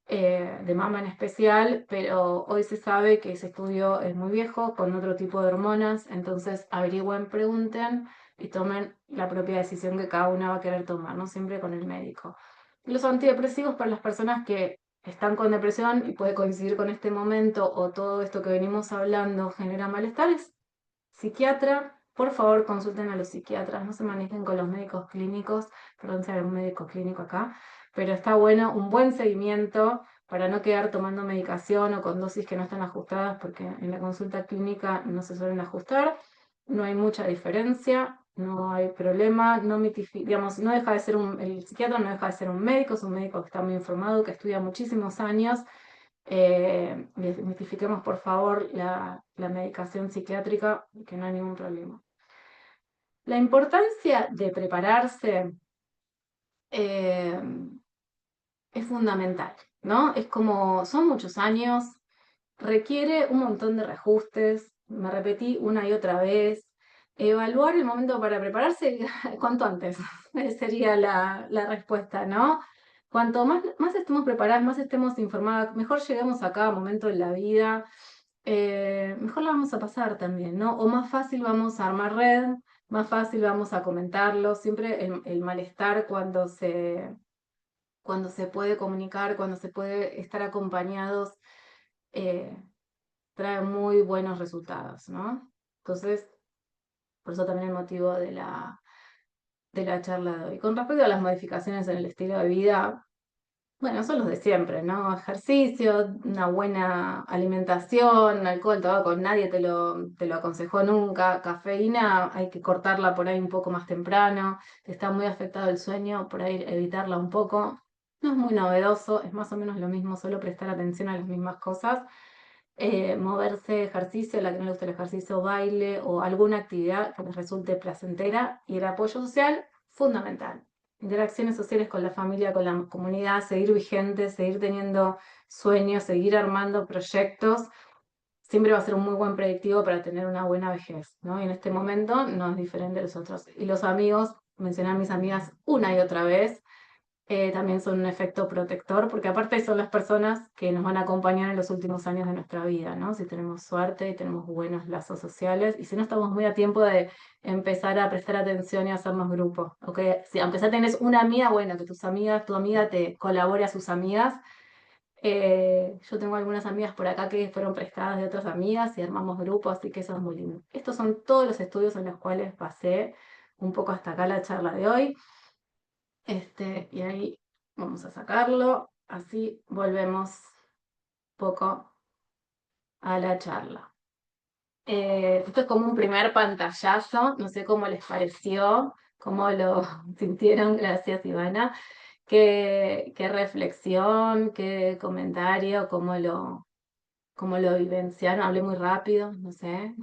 [SPEAKER 1] de mama en especial, pero hoy se sabe que ese estudio es muy viejo, con otro tipo de hormonas, entonces averigüen, pregunten y tomen la propia decisión que cada una va a querer tomar, no siempre con el médico. Los antidepresivos para las personas que están con depresión y puede coincidir con este momento o todo esto que venimos hablando genera malestares, psiquiatra, por favor consulten a los psiquiatras, no se manejen con los médicos clínicos, perdón si hay un médico clínico acá, pero está bueno un buen seguimiento para no quedar tomando medicación o con dosis que no están ajustadas, porque en la consulta clínica no se suelen ajustar, no hay mucha diferencia, no hay problema, digamos, no deja de ser el psiquiatra no deja de ser un médico, es un médico que está muy informado, que estudia muchísimos años. Desmitifiquemos por favor la medicación psiquiátrica, que no hay ningún problema. La importancia de prepararse eh, es fundamental, ¿no? Es como, son muchos años, requiere un montón de reajustes, me repetí una y otra vez. Evaluar el momento para prepararse, cuanto antes, sería la respuesta, ¿no? Cuanto más estemos preparadas, más estemos informadas, mejor lleguemos a cada momento de la vida, mejor la vamos a pasar también, ¿no? O más fácil vamos a armar red, más fácil vamos a comentarlo, siempre el malestar cuando se puede comunicar, cuando se puede estar acompañados, eh, trae muy buenos resultados, ¿no? Entonces, por eso también el motivo de la charla de hoy. Con respecto a las modificaciones en el estilo de vida, bueno, son los de siempre, ¿no? Ejercicio, una buena alimentación, alcohol, tabaco, nadie te lo aconsejó nunca. Cafeína, hay que cortarla por ahí un poco más temprano. Si está muy afectado el sueño, por ahí evitarla un poco. No es muy novedoso, es más o menos lo mismo, solo prestar atención a las mismas cosas. Moverse, ejercicio, a la que no le gusta el ejercicio, baile o alguna actividad que les resulte placentera y el apoyo social, fundamental. Interacciones sociales con la familia, con la comunidad, seguir vigente, seguir teniendo sueños, seguir armando proyectos siempre va a ser un muy buen predictivo para tener una buena vejez, ¿no? Y en este momento no es diferente de los otros. Y los amigos, mencioné a mis amigas una y otra vez, también son un efecto protector, porque aparte son las personas que nos van a acompañar en los últimos años de nuestra vida, ¿no? Si tenemos suerte y tenemos buenos lazos sociales, y si no estamos muy a tiempo de empezar a prestar atención y hacernos grupos, ¿ok? Si aunque ya tenés una amiga, bueno, que tu amiga te colabore a sus amigas. Yo tengo algunas amigas por acá que fueron prestadas de otras amigas y armamos grupos, así que eso es muy lindo. Estos son todos los estudios en los cuales pasé un poco hasta acá la charla de hoy. Y ahí vamos a sacarlo, así volvemos poco a la charla. Esto es como un primer pantallazo, no sé cómo les pareció, cómo lo sintieron, gracias Ivana, qué reflexión, qué comentario, cómo lo vivenciaron, hablé muy rápido, no sé,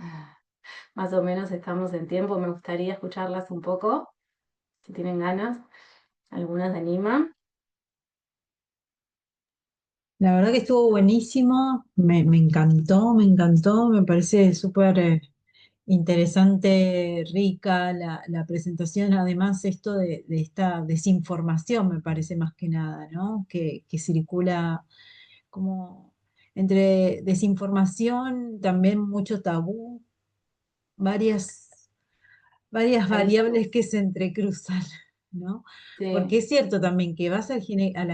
[SPEAKER 1] más o menos estamos en tiempo, me gustaría escucharlas un poco, si tienen ganas, algunas se animan.
[SPEAKER 3] La verdad que estuvo buenísimo, me encantó, me parece súper interesante, rica la presentación. Además, esto de esta desinformación me parece más que nada, ¿no? Que circula como entre desinformación, también mucho tabú, varias varias
[SPEAKER 1] Ahí,
[SPEAKER 3] variables que se entrecruzan, ¿no? Porque
[SPEAKER 1] sí.
[SPEAKER 3] es cierto también que vas a la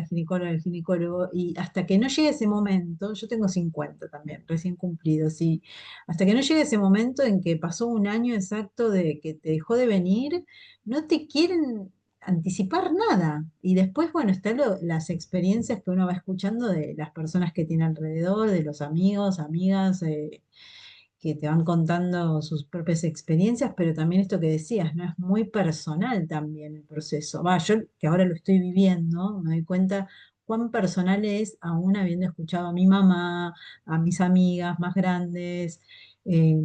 [SPEAKER 3] ginecóloga, al ginecólogo, y hasta que no llegue ese momento, yo tengo 50 también, recién cumplidos, y hasta que no llegue ese momento en que pasó un año exacto de que te dejó de venir, no te quieren anticipar nada. Y después, bueno, están las experiencias que uno va escuchando de las personas que tiene alrededor, de los amigos, amigas, que te van contando sus propias experiencias, pero también esto que decías, ¿no? Es muy personal también el proceso. Va, yo que ahora lo estoy viviendo, me doy cuenta cuán personal es, aún habiendo escuchado a mi mamá, a mis amigas más grandes. eh,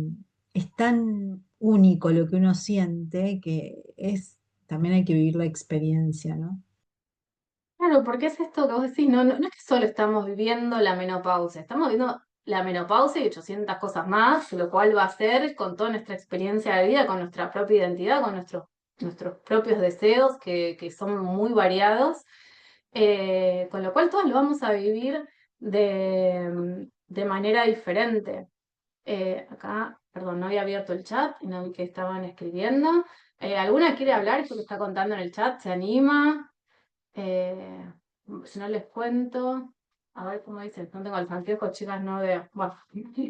[SPEAKER 3] es tan único lo que uno siente que también hay que vivir la experiencia, ¿no?
[SPEAKER 1] Claro, porque es esto que vos decís, no es que solo estamos viviendo la menopausia, estamos viviendo la menopausia y 800 cosas más, lo cual va a ser con toda nuestra experiencia de vida, con nuestra propia identidad, con nuestros propios deseos, que son muy variados, con lo cual todos lo vamos a vivir de manera diferente. Acá, perdón, no había abierto el chat y no vi que estaban escribiendo. ¿Alguna quiere hablar? Esto que está contando en el chat, ¿se anima? Eh, si no les cuento, a ver cómo dicen, no tengo alfantejo, chicas, no veo. Bueno,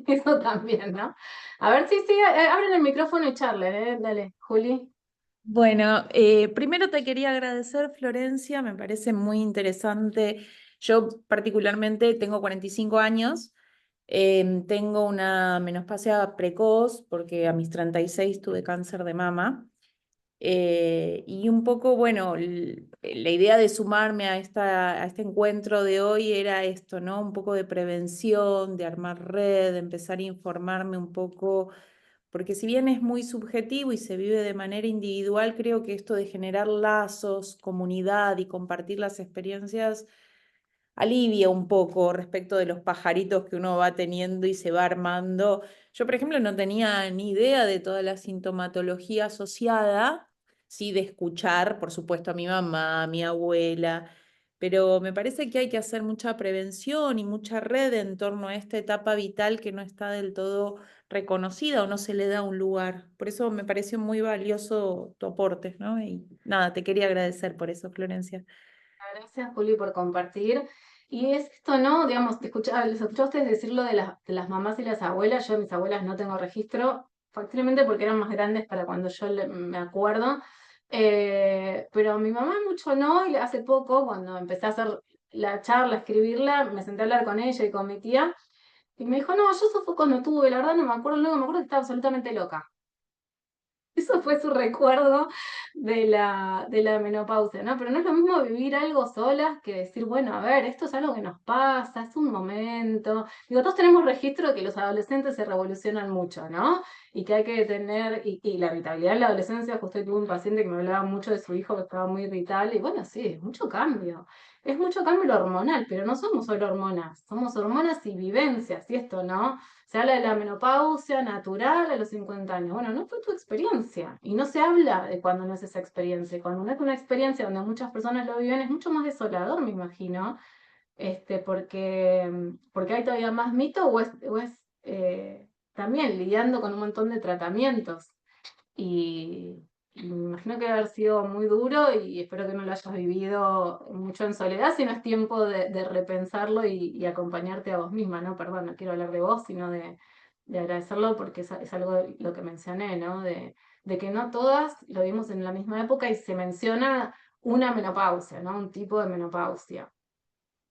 [SPEAKER 1] eso también, ¿no? A ver, sí, sí, abren el micrófono y charlen, dale, Juli.
[SPEAKER 4] Bueno, primero te quería agradecer, Florencia, me parece muy interesante. Yo particularmente tengo 45 años, tengo una menopausia precoz porque a mis 36 tuve cáncer de mama. Y un poco, bueno, la idea de sumarme a este encuentro de hoy era esto, ¿no? Un poco de prevención, de armar red, de empezar a informarme un poco, porque si bien es muy subjetivo y se vive de manera individual, creo que esto de generar lazos, comunidad y compartir las experiencias alivia un poco respecto de los pajaritos que uno va teniendo y se va armando. Yo, por ejemplo, no tenía ni idea de toda la sintomatología asociada, sí de escuchar, por supuesto, a mi mamá, a mi abuela, pero me parece que hay que hacer mucha prevención y mucha red en torno a esta etapa vital que no está del todo reconocida o no se le da un lugar. Por eso me pareció muy valioso tu aporte, ¿no? Y nada, te quería agradecer por eso, Florencia.
[SPEAKER 1] Gracias, Juli, por compartir. Y es esto, ¿no? Digamos, les escuché a ustedes decirlo de las mamás y las abuelas. Yo de mis abuelas no tengo registro, factiblemente porque eran más grandes para cuando yo me acuerdo. Pero mi mamá mucho no, y hace poco, cuando empecé a hacer la charla, a escribirla, me senté a hablar con ella y con mi tía, y me dijo, no, yo sofocos no tuve, la verdad no me acuerdo, no me acuerdo que estaba absolutamente loca. Eso fue su recuerdo de la menopausia, ¿no? Pero no es lo mismo vivir algo solas que decir, bueno, a ver, esto es algo que nos pasa, es un momento. Digo, todos tenemos registro de que los adolescentes se revolucionan mucho, ¿no? Y que hay que tener, y la irritabilidad en la adolescencia, justo hoy tuve un paciente que me hablaba mucho de su hijo que estaba muy irritable, y bueno, sí, mucho cambio. es mucho cambio hormonal, pero no somos solo hormonas, somos hormonas y vivencias, y esto, ¿no? Se habla de la menopausia natural a los 50 años. Bueno, no fue tu experiencia, y no se habla de cuando no es esa experiencia. Y cuando no es una experiencia donde muchas personas lo viven, es mucho más desolador, me imagino, porque hay todavía más mito o es también lidiando con un montón de tratamientos. Y me imagino que debe haber sido muy duro y espero que no lo hayas vivido mucho en soledad, sino es tiempo de repensarlo y acompañarte a vos misma, ¿no? Perdón, no quiero hablar de vos, sino de agradecerlo porque es algo de lo que mencioné, ¿no? De que no todas lo vimos en la misma época y se menciona una menopausia, ¿no? Un tipo de menopausia.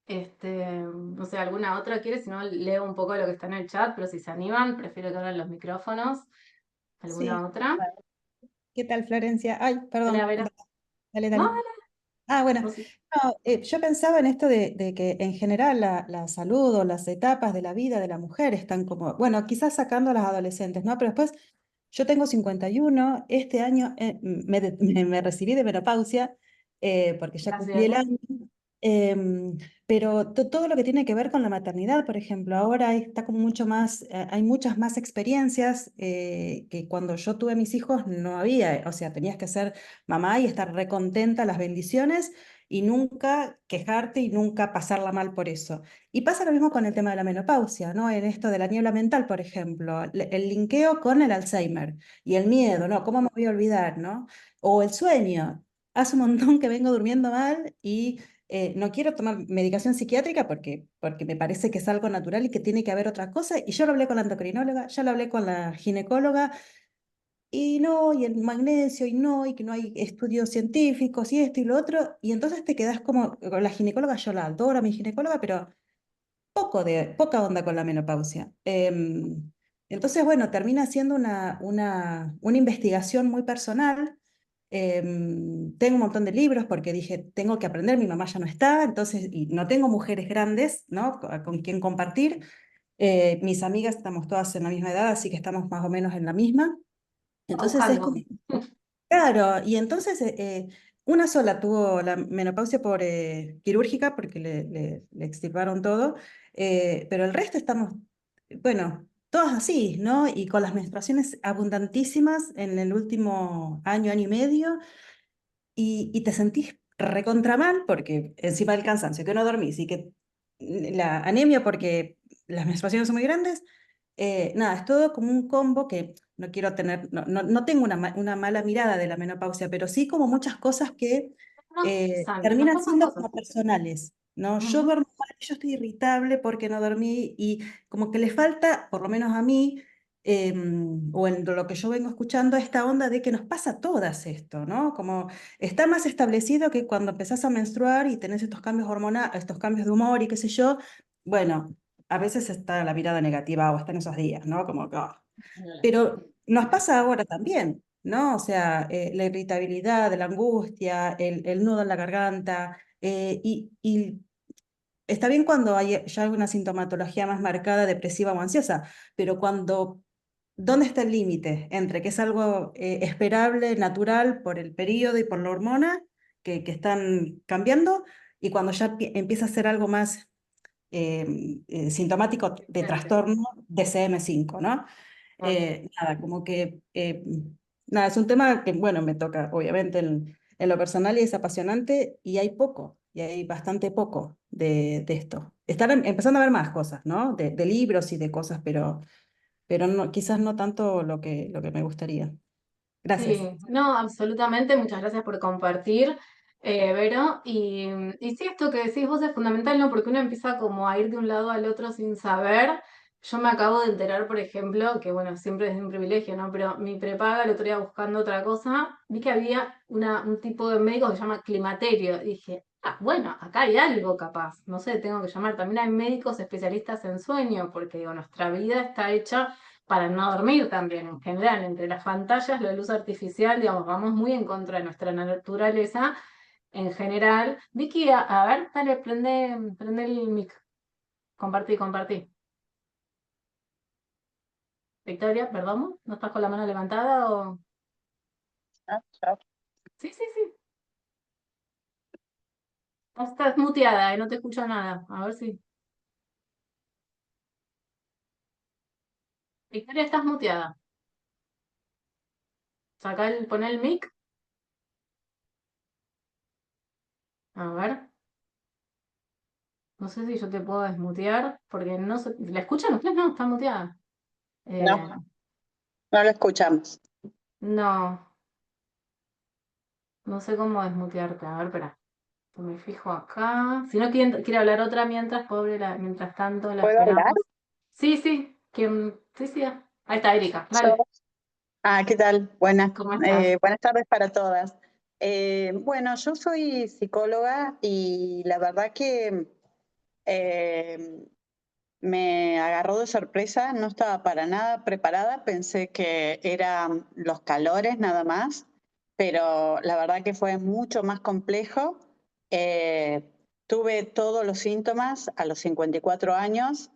[SPEAKER 1] No sé, ¿alguna otra quiere? Si no, leo un poco lo que está en el chat, pero si se animan, prefiero que abran los micrófonos. ¿Alguna
[SPEAKER 5] Sí.
[SPEAKER 1] otra?
[SPEAKER 5] ¿Qué tal, Florencia? Ay,
[SPEAKER 1] Dale, a
[SPEAKER 5] perdón.
[SPEAKER 1] ver.
[SPEAKER 5] Dale,
[SPEAKER 1] No,
[SPEAKER 5] dale. Ah, bueno.
[SPEAKER 1] no sé.
[SPEAKER 5] No, yo pensaba en esto de que en general la salud o las etapas de la vida de la mujer están como, bueno, quizás sacando a las adolescentes, ¿no? Pero después, yo tengo 51, este año me recibí de menopausia, porque ya cumplí el
[SPEAKER 1] Gracias.
[SPEAKER 5] año. Pero todo lo que tiene que ver con la maternidad, por ejemplo, ahora está como mucho más, hay muchas más experiencias que cuando yo tuve mis hijos no había. O sea, tenías que ser mamá y estar recontenta, las bendiciones, y nunca quejarte y nunca pasarla mal por eso. Y pasa lo mismo con el tema de la menopausia, ¿no? En esto de la niebla mental, por ejemplo, el linkeo con el Alzheimer y el miedo, ¿no? ¿Cómo me voy a olvidar, ¿no? O el sueño. Hace un montón que vengo durmiendo mal y no quiero tomar medicación psiquiátrica porque me parece que es algo natural y que tiene que haber otra cosa. Y yo lo hablé con la endocrinóloga, ya lo hablé con la ginecóloga, y no, y el magnesio, y no, y que no hay estudios científicos, y esto y lo otro. Y entonces te quedas como, con la ginecóloga, yo la adoro a mi ginecóloga, pero poca onda con la menopausia. Entonces, bueno, termina siendo una investigación muy personal. Tengo un montón de libros porque dije, tengo que aprender, mi mamá ya no está, entonces, y no tengo mujeres grandes, ¿no? Con quien compartir. Mis amigas estamos todas en la misma edad, así que estamos más o menos en la misma. Entonces es
[SPEAKER 1] Buscando.
[SPEAKER 5] como, claro, y entonces una sola tuvo la menopausia por quirúrgica porque le extirparon todo, pero el resto estamos, bueno, todas así, ¿no? Y con las menstruaciones abundantísimas en el último año, año y medio, y te sentís recontra mal porque encima del cansancio, que no dormís y que la anemia porque las menstruaciones son muy grandes, nada, es todo como un combo que no quiero tener, no tengo una mala mirada de la menopausia, pero sí como muchas cosas que
[SPEAKER 1] Nos
[SPEAKER 5] terminan
[SPEAKER 1] pasan
[SPEAKER 5] siendo
[SPEAKER 1] cosas.
[SPEAKER 5] como personales, ¿no? Yo
[SPEAKER 1] Ujú.
[SPEAKER 5] duermo mal, yo estoy irritable porque no dormí y como que le falta, por lo menos a mí, o en lo que yo vengo escuchando, esta onda de que nos pasa a todas esto, ¿no? Como está más establecido que cuando empezás a menstruar y tenés estos cambios hormonales, estos cambios de humor y qué sé yo, bueno, a veces está la mirada negativa o está en esos días, ¿no? Como que, ah. Pero nos pasa ahora también, ¿no? O sea, la irritabilidad, la angustia, el nudo en la garganta, y está bien cuando hay ya alguna sintomatología más marcada, depresiva o ansiosa, pero cuando, ¿dónde está el límite entre que es algo esperable, natural, por el periodo y por la hormona que están cambiando, y cuando ya empieza a ser algo más sintomático de
[SPEAKER 1] Gente.
[SPEAKER 5] trastorno DCM5, ¿no?
[SPEAKER 1] Ah,
[SPEAKER 5] Nada, como que, nada, es un tema que, bueno, me toca, obviamente, en lo personal y es apasionante y hay bastante poco de esto. Están empezando a ver más cosas, ¿no? De libros y de cosas, pero no, quizás no tanto lo que me gustaría. Gracias.
[SPEAKER 1] sí, no, absolutamente. Muchas gracias por compartir, Vero. Y sí, esto que decís vos es fundamental, ¿no? Porque uno empieza como a ir de un lado al otro sin saber. Yo me acabo de enterar, por ejemplo, que bueno, siempre es un privilegio, ¿no? Pero mi prepaga, el otro día buscando otra cosa, vi que había un tipo de médico que se llama climaterio. Y dije, ah, bueno, acá hay algo capaz. No sé, tengo que llamar. También hay médicos especialistas en sueño, porque digo, nuestra vida está hecha para no dormir también en general, entre las pantallas, la luz artificial, digamos, vamos muy en contra de nuestra naturaleza en general. Vicky, a ver, dale, prende el mic, compartí, compartí. Victoria, perdón, ¿no estás con la mano levantada o...? Sí, sí, sí. Estás muteada, no te escucho nada. A ver si. Victoria, estás muteada. Pon el mic. A ver. No sé si yo te puedo desmutear, porque no sé. ¿La escuchan ustedes? No, está muteada. Eh,
[SPEAKER 6] No, no lo escuchamos.
[SPEAKER 1] no, no sé cómo desmutearte. A ver, espera. Me fijo acá. Si no quiere hablar otra mientras, pobre, mientras tanto la
[SPEAKER 6] ¿Puedo hablar?
[SPEAKER 1] esperamos. Sí, sí. Sí, sí. Ahí está, Erika. Dale.
[SPEAKER 6] ¿Qué tal? Buenas,
[SPEAKER 1] ¿Cómo estás?
[SPEAKER 6] buenas tardes para todas. Bueno, yo soy psicóloga y la verdad que eh, me agarró de sorpresa, no estaba para nada preparada, pensé que eran los calores nada más, pero la verdad que fue mucho más complejo. Eh, Tuve todos los síntomas a los 54 años,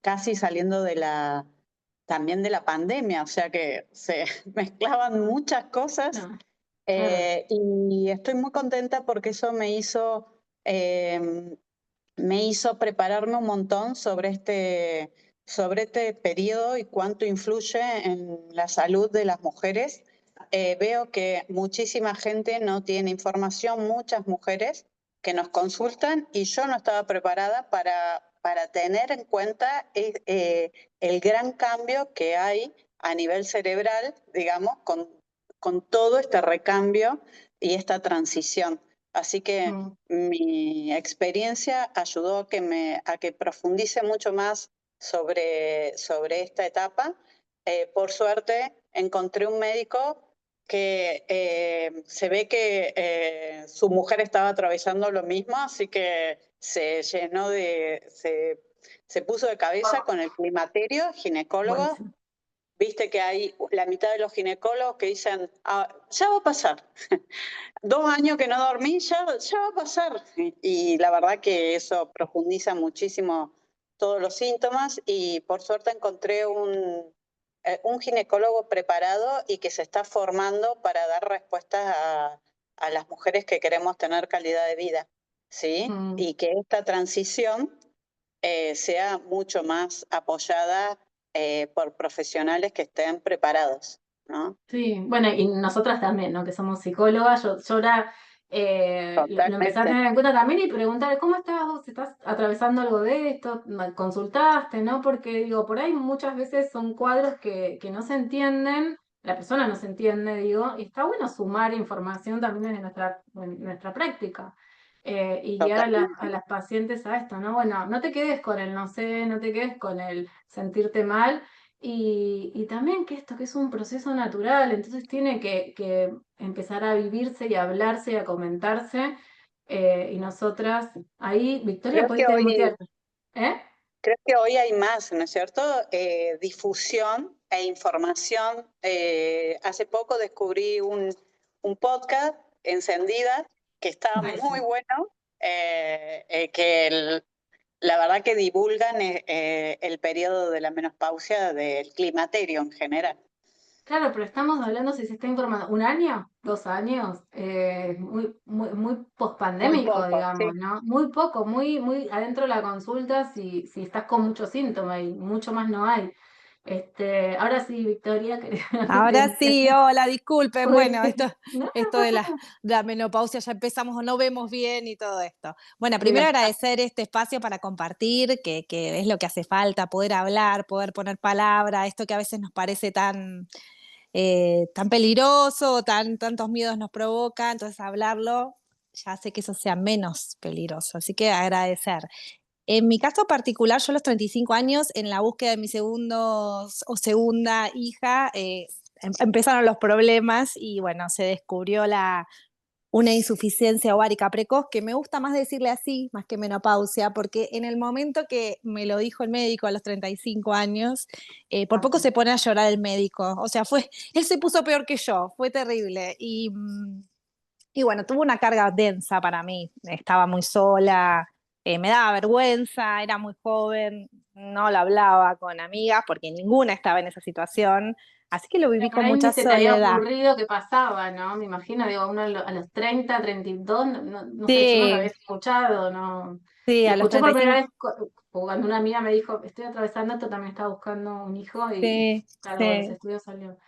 [SPEAKER 6] casi saliendo también de la pandemia, o sea que se mezclaban muchas cosas,
[SPEAKER 1] No, claro.
[SPEAKER 6] y estoy muy contenta porque eso me hizo prepararme un montón sobre este periodo y cuánto influye en la salud de las mujeres. Veo que muchísima gente no tiene información, muchas mujeres que nos consultan y yo no estaba preparada para tener en cuenta el gran cambio que hay a nivel cerebral, digamos, con todo este recambio y esta transición. Así que
[SPEAKER 1] Mm.
[SPEAKER 6] mi experiencia ayudó a que profundice mucho más sobre esta etapa. Por suerte, encontré un médico que se ve que su mujer estaba atravesando lo mismo, así que se puso de cabeza con el climaterio, ginecólogo.
[SPEAKER 1] Buenísimo.
[SPEAKER 6] Viste que hay la mitad de los ginecólogos que dicen, ya va a pasar. 2 años que no dormí, ya va a pasar. Y la verdad que eso profundiza muchísimo todos los síntomas y por suerte encontré un ginecólogo preparado y que se está formando para dar respuestas a las mujeres que queremos tener calidad de vida, ¿sí?
[SPEAKER 1] Mm.
[SPEAKER 6] Y que esta transición sea mucho más apoyada por profesionales que estén preparados, ¿no?
[SPEAKER 1] Sí, bueno, y nosotras también, ¿no? Que somos psicólogas, yo ahora lo empecé a
[SPEAKER 6] Totalmente.
[SPEAKER 1] tener en cuenta también y preguntar, ¿cómo estás vos? ¿Estás atravesando algo de esto? ¿Consultaste, no? Porque digo, por ahí muchas veces son cuadros que no se entienden, la persona no se entiende, digo, y está bueno sumar información también desde nuestra práctica. Y guiar a
[SPEAKER 6] Totalmente.
[SPEAKER 1] las pacientes a esto, ¿no? Bueno, no te quedes con el no sé, no te quedes con el sentirte mal, y también que esto que es un proceso natural, entonces tiene que empezar a vivirse y a hablarse y a comentarse. Y nosotras, ahí, Victoria,
[SPEAKER 6] Creo que
[SPEAKER 1] pudiste
[SPEAKER 6] hoy
[SPEAKER 1] desmutearte. ¿Eh?
[SPEAKER 6] Creo que hoy hay más, ¿no es cierto? Difusión e información. Hace poco descubrí un podcast, Encendida, que está muy
[SPEAKER 1] Buenísimo.
[SPEAKER 6] bueno, la verdad que divulgan el periodo de la menopausia del climaterio en general.
[SPEAKER 1] Claro, pero estamos hablando si se está informando 1 año, 2 años, muy
[SPEAKER 6] Muy
[SPEAKER 1] pospandémico,
[SPEAKER 6] poco,
[SPEAKER 1] digamos,
[SPEAKER 6] sí.
[SPEAKER 1] ¿no? Muy poco, muy adentro de la consulta si estás con muchos síntomas y mucho más no hay. Ahora sí, Victoria,
[SPEAKER 5] Ahora sí, hola, disculpen, bueno,
[SPEAKER 1] Uy, no,
[SPEAKER 5] esto de la menopausia ya empezamos, no vemos bien y todo esto. Bueno, primero
[SPEAKER 1] mira,
[SPEAKER 5] agradecer este espacio para compartir, que es lo que hace falta, poder hablar, poder poner palabra, esto que a veces nos parece tan peligroso, tantos miedos nos provoca, entonces hablarlo ya hace que eso sea menos peligroso, así que agradecer. En mi caso particular, yo a los 35 años, en la búsqueda de mi segundo o segunda hija, empezaron los problemas y bueno, se descubrió una insuficiencia ovárica precoz, que me gusta más decirle así, más que menopausia, porque en el momento que me lo dijo el médico a los 35 años, por poco se pone a llorar el médico. O sea, él se puso peor que yo, fue terrible. Y bueno, tuvo una carga densa para mí. Estaba muy sola, me daba vergüenza, era muy joven, no lo hablaba con amigas porque ninguna estaba en esa situación.
[SPEAKER 7] Así que lo viví
[SPEAKER 1] Por
[SPEAKER 7] con
[SPEAKER 1] ahí ni
[SPEAKER 7] mucha
[SPEAKER 1] se te había
[SPEAKER 7] soledad.
[SPEAKER 1] ocurrido que pasaba, ¿no? Me imagino, digo, uno a los 30, 32, no sé, yo no lo había
[SPEAKER 7] Sí,
[SPEAKER 1] escuchado, ¿no?
[SPEAKER 7] sí,
[SPEAKER 1] Lo
[SPEAKER 7] a los
[SPEAKER 1] escuché por primera
[SPEAKER 7] 35.
[SPEAKER 1] vez cuando una amiga me dijo, estoy atravesando esto, también estaba buscando un hijo y
[SPEAKER 7] Sí,
[SPEAKER 1] claro, con los
[SPEAKER 7] sí.
[SPEAKER 1] estudios salió.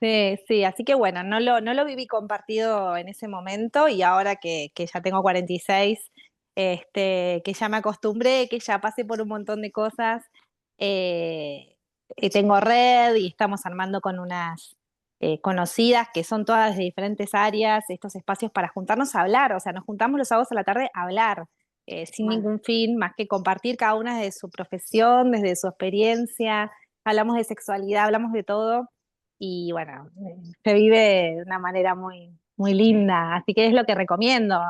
[SPEAKER 7] Sí, sí, así que bueno, no lo viví compartido en ese momento y ahora que ya tengo 46, que ya me acostumbré, que ya pasé por un montón de cosas, tengo red y estamos armando con unas conocidas que son todas de diferentes áreas, estos espacios para juntarnos a hablar, o sea, nos juntamos los sábados a la tarde a hablar, sin
[SPEAKER 1] Bueno,
[SPEAKER 7] ningún fin más que compartir cada una desde su profesión, desde su experiencia, hablamos de sexualidad, hablamos de todo y bueno, se vive de una manera muy, muy linda, así que es lo que recomiendo,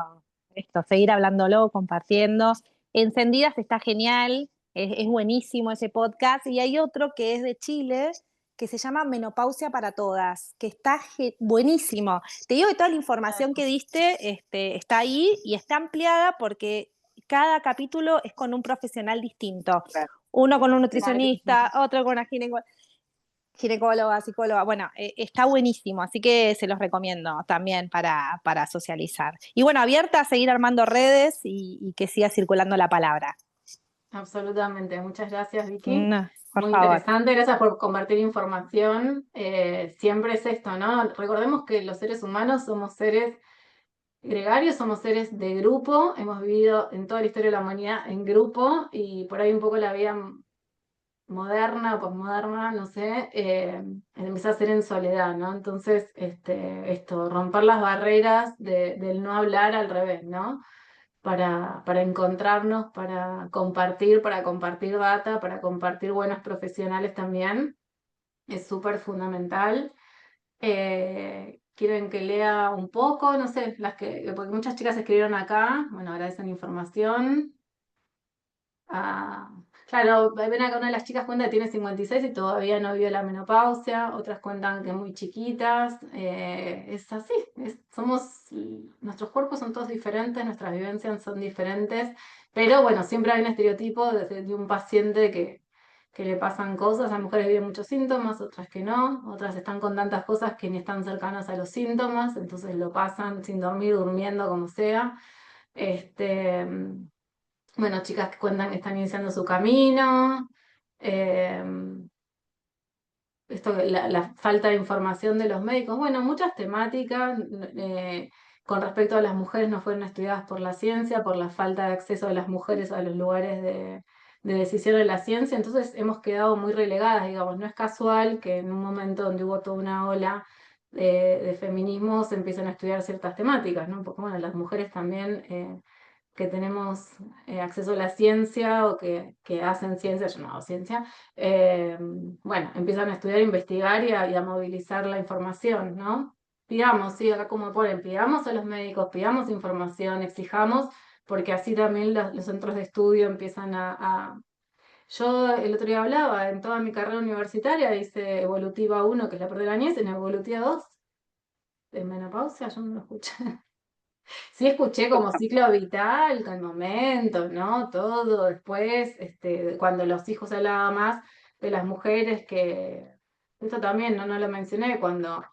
[SPEAKER 7] esto, seguir hablándolo, compartiendo. Encendidas está genial, es buenísimo ese podcast, y hay otro que es de Chile, que se llama Menopausia para Todas, que está buenísimo. Te digo que toda la información que diste está ahí y está ampliada porque cada capítulo es con un profesional distinto.
[SPEAKER 6] Claro.
[SPEAKER 7] Uno con un
[SPEAKER 6] Claro.
[SPEAKER 7] nutricionista, otro con una ginecóloga, psicóloga, bueno, está buenísimo, así que se los recomiendo también para socializar. Y bueno, abierta a seguir armando redes y que siga circulando la palabra.
[SPEAKER 1] absolutamente. Muchas gracias, Vicky.
[SPEAKER 7] No, por
[SPEAKER 1] Muy
[SPEAKER 7] favor.
[SPEAKER 1] interesante, gracias por compartir información. Siempre es esto, ¿no? Recordemos que los seres humanos somos seres gregarios, somos seres de grupo, hemos vivido en toda la historia de la humanidad en grupo y por ahí un poco la vida moderna o posmoderna, no sé, empieza a ser en soledad, ¿no? Entonces, esto, romper las barreras del no hablar al revés, ¿no? Para encontrarnos, para compartir data, para compartir buenos profesionales también, es súper fundamental. Quieren que lea un poco, no sé, porque muchas chicas escribieron acá, bueno, agradecen información. Ah, claro, ven acá una de las chicas cuenta que tiene 56 y todavía no vio la menopausia, otras cuentan que muy chiquitas, es así, nuestros cuerpos son todos diferentes, nuestras vivencias son diferentes, pero bueno, siempre hay un estereotipo de un paciente que le pasan cosas, a mujeres viven muchos síntomas, otras que no, otras están con tantas cosas que ni están cercanas a los síntomas, entonces lo pasan sin dormir, durmiendo, como sea. Este, bueno, chicas que cuentan que están iniciando su camino, eh, la falta de información de los médicos, bueno, muchas temáticas con respecto a las mujeres no fueron estudiadas por la ciencia, por la falta de acceso de las mujeres a los lugares de decisión de la ciencia, entonces hemos quedado muy relegadas, digamos, no es casual que en un momento donde hubo toda una ola de feminismo se empiezan a estudiar ciertas temáticas, ¿no? Porque bueno, las mujeres también que tenemos acceso a la ciencia o que hacen ciencia, yo no hago ciencia, bueno, empiezan a estudiar, investigar y a movilizar la información, ¿no? Pidamos, sí, acá como ponen, pidamos a los médicos, pidamos información, exijamos, porque así también los centros de estudio empiezan Yo el otro día hablaba, en toda mi carrera universitaria hice evolutiva 1, que es la parte de la niñez, en evolutiva 2, de menopausia, yo no lo escuché. Sí escuché como ciclo vital, con momentos, ¿no? Todo después, cuando los hijos hablaban más de las mujeres esto también no lo mencioné, cuando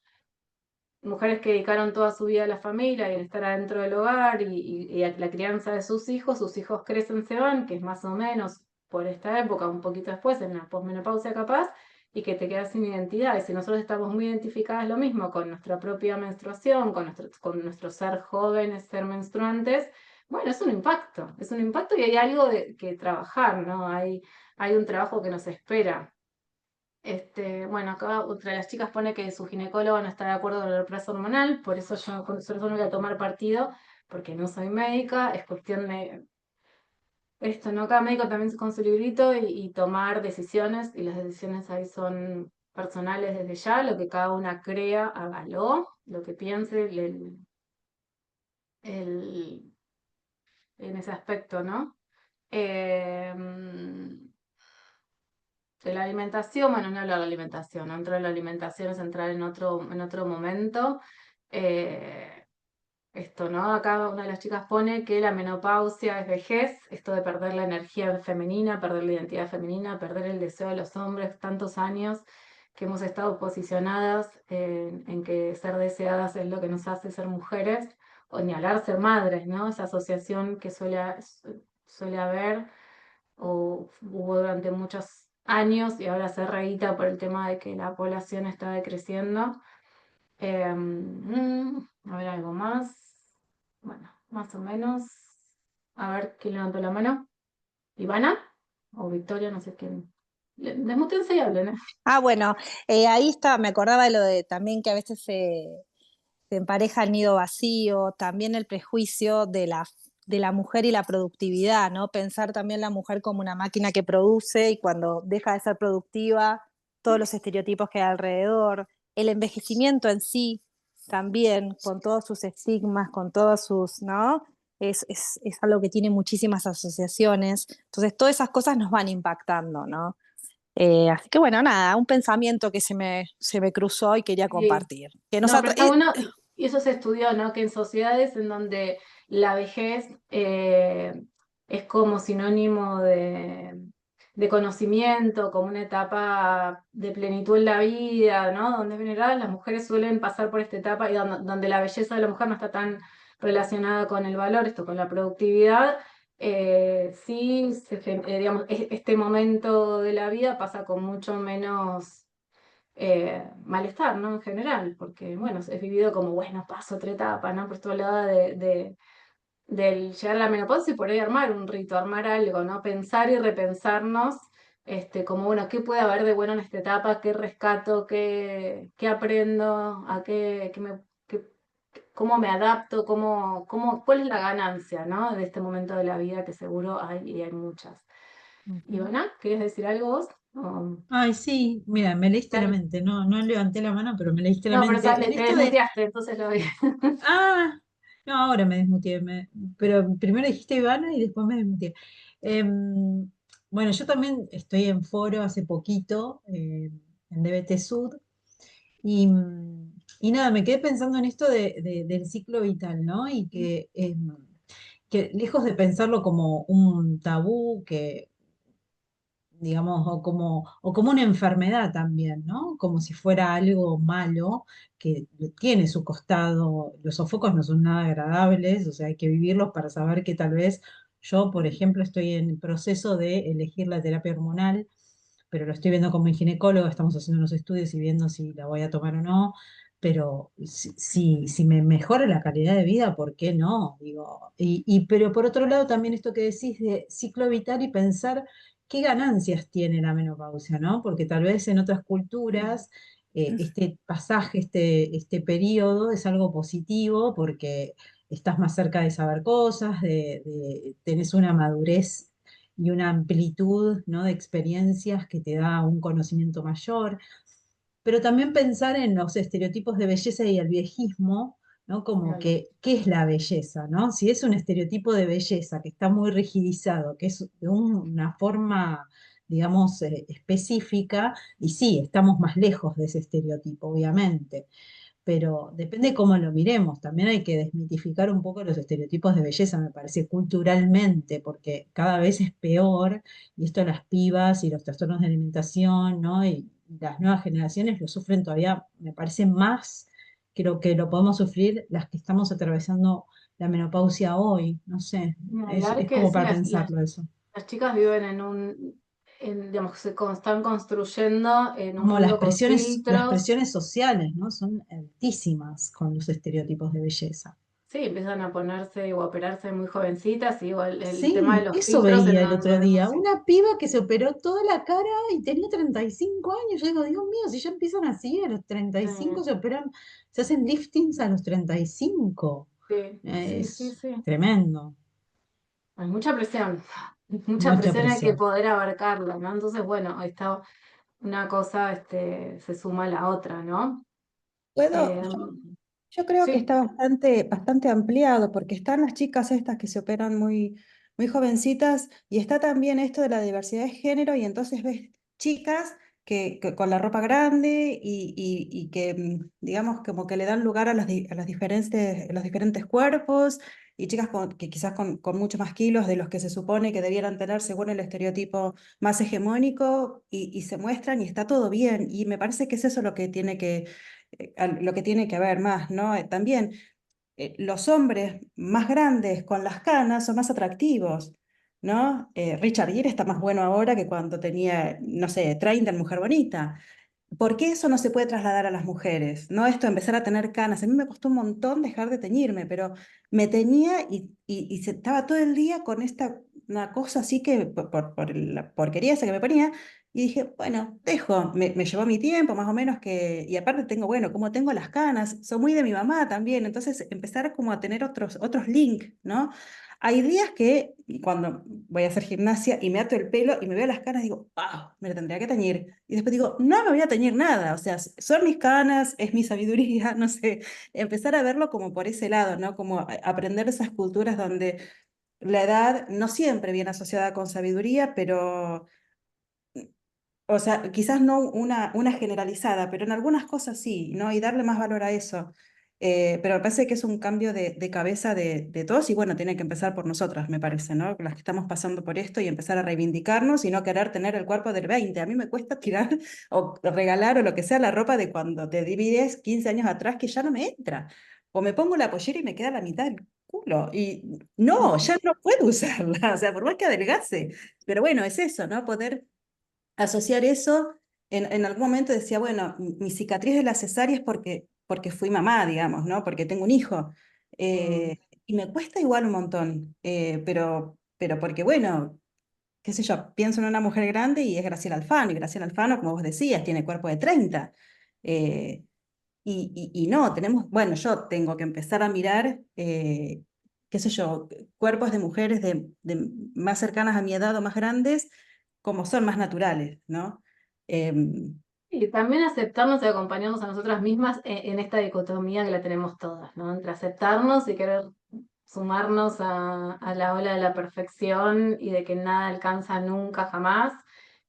[SPEAKER 1] mujeres que dedicaron toda su vida a la familia y al estar adentro del hogar y a la crianza de sus hijos crecen, se van, que es más o menos por esta época, un poquito después, en la posmenopausia capaz, y que te quedas sin identidad. Y si nosotros estamos muy identificadas lo mismo con nuestra propia menstruación, con nuestro ser jóvenes, ser menstruantes, bueno, es un impacto y hay algo que trabajar, ¿no? Hay un trabajo que nos espera. Bueno, acá otra de las chicas pone que su ginecólogo no está de acuerdo con el reemplazo hormonal, por eso yo con eso no voy a tomar partido, porque no soy médica, es cuestión de esto, ¿no? Cada médico también con su librito y tomar decisiones, y las decisiones ahí son personales desde ya, lo que cada una crea, hágalo, lo que piense el- en ese aspecto, ¿no? De la alimentación, bueno, no hablo de la alimentación, no entro en la alimentación, es entrar en otro momento. Eh, Esto, ¿no? Acá una de las chicas pone que la menopausia es vejez, esto de perder la energía femenina, perder la identidad femenina, perder el deseo de los hombres, tantos años que hemos estado posicionadas en que ser deseadas es lo que nos hace ser mujeres, o ni hablar ser madres, ¿no? Esa asociación que suele haber, o hubo durante muchos años, y ahora se reedita por el tema de que la población está decreciendo. A ver, algo más. Bueno, más o menos. A ver, ¿quién levantó la mano? ¿Ivana? O Victoria, no sé quién. Desmútense y hablen, ¿eh?
[SPEAKER 7] Bueno, ahí está, me acordaba de lo de también que a veces se empareja el nido vacío, también el prejuicio de la mujer y la productividad, ¿no? Pensar también la mujer como una máquina que produce y cuando deja de ser productiva, todos los estereotipos que hay alrededor, el envejecimiento en sí también, con todos sus estigmas, con todos sus, ¿no? Es algo que tiene muchísimas asociaciones, entonces todas esas cosas nos van impactando, ¿no? Así que bueno, nada, un pensamiento que se me cruzó y quería
[SPEAKER 1] Sí.
[SPEAKER 7] compartir. Que
[SPEAKER 1] No, pero está bueno, y eso se estudió, ¿no? Que en sociedades en donde la vejez es como sinónimo de conocimiento, como una etapa de plenitud en la vida, ¿no? Donde en general las mujeres suelen pasar por esta etapa y donde la belleza de la mujer no está tan relacionada con el valor, esto con la productividad. Sí, digamos, este momento de la vida pasa con mucho menos malestar, ¿no? En general, porque, bueno, es vivido como, bueno, paso otra etapa, ¿no? Por esto hablaba del llegar a la menopausia y por ahí armar un rito, armar algo, ¿no? Pensar y repensarnos, como, bueno, ¿qué puede haber de bueno en esta etapa? ¿Qué rescato? ¿Qué aprendo? ¿Cómo me adapto? ¿Cuál es la ganancia, ¿no? De este momento de la vida que seguro hay y hay muchas. Ivana, ¿querías decir algo vos?
[SPEAKER 3] Ay, sí, mira, me leíste la
[SPEAKER 1] Dale.
[SPEAKER 3] mente, no, no levanté la mano, pero me leíste la
[SPEAKER 1] No, pero
[SPEAKER 3] mente. En
[SPEAKER 1] te
[SPEAKER 3] esto de,
[SPEAKER 1] desmuteaste, entonces lo vi.
[SPEAKER 3] ah, no, ahora me desmuteé, pero primero dijiste Ivana y después me desmuteé. Bueno, yo también estoy en foro hace poquito, en DBT Sud, y nada, me quedé pensando en esto del ciclo vital, ¿no? Y que lejos de pensarlo como un tabú, que digamos, o como una enfermedad también, ¿no? Como si fuera algo malo, que tiene su costado, los sofocos no son nada agradables, o sea, hay que vivirlos para saber que tal vez yo, por ejemplo, estoy en el proceso de elegir la terapia hormonal, pero lo estoy viendo como mi ginecólogo, estamos haciendo unos estudios y viendo si la voy a tomar o no. Pero si me mejora la calidad de vida, ¿por qué no? Digo, pero por otro lado también esto que decís de ciclo vital y pensar qué ganancias tiene la menopausia, ¿no? Porque tal vez en otras culturas este pasaje, este periodo es algo positivo porque estás más cerca de saber cosas, tenés una madurez y una amplitud, ¿no? De experiencias que te da un conocimiento mayor, pero también pensar en los estereotipos de belleza y el viejismo, ¿no? Como
[SPEAKER 1] Claro.
[SPEAKER 3] ¿qué es la belleza, ¿no? Si es un estereotipo de belleza que está muy rigidizado, que es de una forma, digamos, específica, y sí, estamos más lejos de ese estereotipo, obviamente, pero depende cómo lo miremos. También hay que desmitificar un poco los estereotipos de belleza, me parece, culturalmente, porque cada vez es peor, y esto las pibas y los trastornos de alimentación, ¿no? Y las nuevas generaciones lo sufren todavía, me parece, más que lo podemos sufrir las que estamos atravesando la menopausia hoy, no sé,
[SPEAKER 1] Ni hablar
[SPEAKER 3] es
[SPEAKER 1] que
[SPEAKER 3] como
[SPEAKER 1] sí,
[SPEAKER 3] para pensarlo eso.
[SPEAKER 1] las chicas viven digamos, están construyendo en un
[SPEAKER 3] Como
[SPEAKER 1] mundo con
[SPEAKER 3] las
[SPEAKER 1] filtros.
[SPEAKER 3] presiones sociales, ¿no? Son altísimas con los estereotipos de belleza.
[SPEAKER 1] Sí, empiezan a ponerse o a operarse muy jovencitas, y digo, el tema de
[SPEAKER 3] Sí,
[SPEAKER 1] los
[SPEAKER 3] eso
[SPEAKER 1] filtros en
[SPEAKER 3] veía el otro
[SPEAKER 1] donde,
[SPEAKER 3] día.
[SPEAKER 1] sí,
[SPEAKER 3] Una piba que se operó toda la cara y tenía 35 años. Yo digo, Dios mío, si ya empiezan así, a los 35
[SPEAKER 1] sí,
[SPEAKER 3] se operan, se hacen liftings a los 35.
[SPEAKER 1] sí, sí, sí,
[SPEAKER 3] Es
[SPEAKER 1] sí.
[SPEAKER 3] tremendo,
[SPEAKER 1] Hay mucha presión, mucha
[SPEAKER 3] mucha
[SPEAKER 1] presión, hay que
[SPEAKER 3] presión.
[SPEAKER 1] poder abarcarla, ¿no? Entonces, bueno, está una cosa, se suma a la otra, ¿no?
[SPEAKER 5] Puedo,
[SPEAKER 1] Eh,
[SPEAKER 5] yo creo que
[SPEAKER 1] sí,
[SPEAKER 5] está bastante ampliado, porque están las chicas estas que se operan muy jovencitas, y está también esto de la diversidad de género, y entonces ves chicas con la ropa grande y que, digamos, como que le dan lugar a los diferentes cuerpos y chicas que quizás con mucho más kilos de los que se supone que debieran tener según el estereotipo más hegemónico y se muestran y está todo bien. Y me parece que es eso lo que tiene que haber más, ¿no? También los hombres más grandes con las canas son más atractivos, ¿no? Richard Gere está más bueno ahora que cuando tenía, no sé, 30 en Mujer Bonita. ¿Por qué eso no se puede trasladar a las mujeres? ¿No? Esto de empezar a tener canas. A mí me costó un montón dejar de teñirme, pero me teñía y estaba todo el día con una cosa así que, por la porquería esa que me ponía, y dije, bueno, me llevó mi tiempo, más o menos y aparte tengo, bueno, como tengo las canas, son muy de mi mamá también, entonces empezar como a tener otros links, ¿no? Hay días que cuando voy a hacer gimnasia y me ato el pelo y me veo las canas, digo, wow, me lo tendría que teñir. Y después digo, no me voy a teñir nada, o sea, son mis canas, es mi sabiduría, no sé, empezar a verlo como por ese lado, ¿no? Como aprender esas culturas donde la edad no siempre viene asociada con sabiduría, pero o sea, quizás no una generalizada, pero en algunas cosas sí, ¿no? Y darle más valor a eso. Pero me parece que es un cambio de cabeza de todos y bueno, tiene que empezar por nosotras, me parece, ¿no? Las que estamos pasando por esto y empezar a reivindicarnos y no querer tener el cuerpo del 20. A mí me cuesta tirar o regalar o lo que sea la ropa de cuando te divides 15 años atrás que ya no me entra. O me pongo la pollera y me queda la mitad del culo. Y no, ya no puedo usarla, o sea, por más que adelgace. Pero bueno, es eso, ¿no? Poder asociar eso, en algún momento decía, bueno, mi cicatriz de la cesárea es porque fui mamá, digamos, ¿no? Porque tengo un hijo. Y me cuesta igual un montón, pero porque, bueno, qué sé yo, pienso en una mujer grande y es Graciela Alfano, y Graciela Alfano, como vos decías, tiene cuerpo de 30. eh, y no, bueno, yo tengo que empezar a mirar, qué sé yo, cuerpos de mujeres más cercanas a mi edad o más grandes, como son más naturales, ¿no? Em,
[SPEAKER 1] Y también aceptarnos y acompañarnos a nosotras mismas en esta dicotomía que la tenemos todas, ¿no? Entre aceptarnos y querer sumarnos a la ola de la perfección y de que nada alcanza nunca, jamás.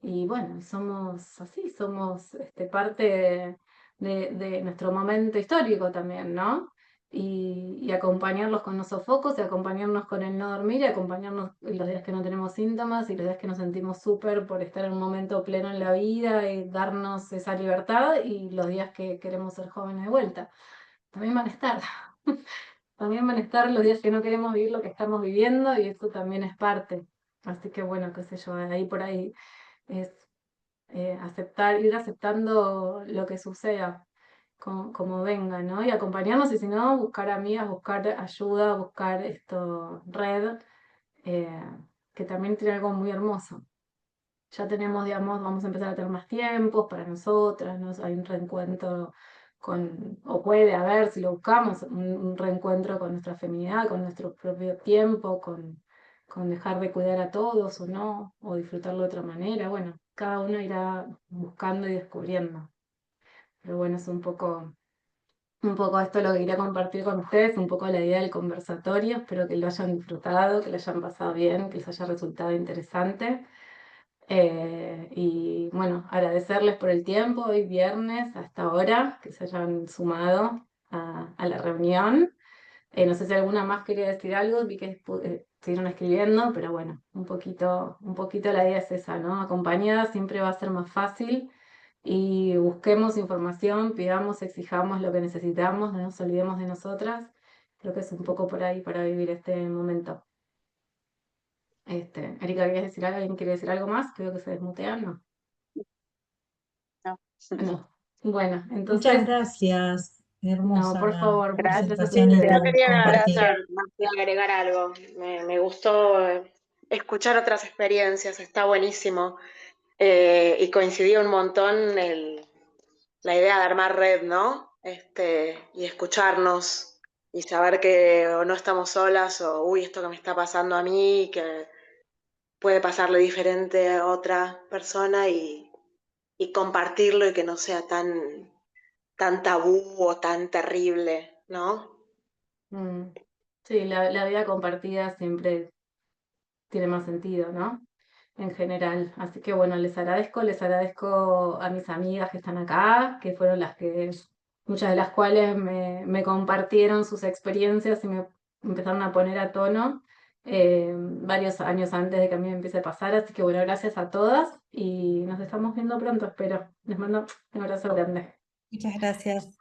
[SPEAKER 1] Y bueno, somos así, somos parte de nuestro momento histórico también, ¿no? Y acompañarlos con los sofocos, y acompañarnos con el no dormir, y acompañarnos los días que no tenemos síntomas y los días que nos sentimos súper por estar en un momento pleno en la vida y darnos esa libertad, y los días que queremos ser jóvenes de vuelta. También van a estar. También van a estar los días que no queremos vivir lo que estamos viviendo, y eso también es parte. Así que bueno, qué sé yo, ahí por ahí es ir aceptando lo que suceda como venga, ¿no? Y acompañarnos, y si no, buscar amigas, buscar ayuda, buscar red, eh, que también tiene algo muy hermoso. Ya tenemos, digamos, vamos a empezar a tener más tiempos para nosotras, ¿no? Hay un reencuentro o puede haber, si lo buscamos, un reencuentro con nuestra feminidad, con nuestro propio tiempo, con dejar de cuidar a todos o no, o disfrutarlo de otra manera. Bueno, cada uno irá buscando y descubriendo. Pero bueno, es un poco esto lo que quería compartir con ustedes, un poco la idea del conversatorio. Espero que lo hayan disfrutado, que lo hayan pasado bien, que les haya resultado interesante. Y bueno, agradecerles por el tiempo, hoy viernes, hasta ahora, que se hayan sumado a la reunión. No sé si alguna más quería decir algo, vi que siguieron escribiendo, pero bueno, un poquito la idea es esa, ¿no? Acompañada siempre va a ser más fácil, y busquemos información, pidamos, exijamos lo que necesitamos, no nos olvidemos de nosotras. Creo que es un poco por ahí para vivir este momento. Erika, ¿querías decir algo? ¿Alguien quiere decir algo más? Creo que se desmutean, ¿no?
[SPEAKER 6] No.
[SPEAKER 1] No. Bueno,
[SPEAKER 3] Muchas
[SPEAKER 1] entonces,
[SPEAKER 3] gracias,
[SPEAKER 1] no,
[SPEAKER 3] hermosa
[SPEAKER 1] por
[SPEAKER 3] la
[SPEAKER 1] favor, muchas gracias a
[SPEAKER 3] presentación y
[SPEAKER 2] Yo
[SPEAKER 1] ustedes.
[SPEAKER 3] tu
[SPEAKER 2] quería
[SPEAKER 3] compartir.
[SPEAKER 2] agregar algo. Me gustó escuchar otras experiencias, está buenísimo. Y coincidí un montón la idea de armar red, ¿no? Y escucharnos y saber que o no estamos solas o, uy, esto que me está pasando a mí, que puede pasarle diferente a otra persona y compartirlo y que no sea tan tabú o tan terrible, ¿no?
[SPEAKER 1] Sí, la vida compartida siempre tiene más sentido, ¿no? en general. Así que bueno, les agradezco a mis amigas que están acá, que fueron muchas de las cuales me compartieron sus experiencias y me empezaron a poner a tono varios años antes de que a mí me empiece a pasar. Así que bueno, gracias a todas y nos estamos viendo pronto, espero. Les mando un abrazo grande.
[SPEAKER 5] Muchas gracias.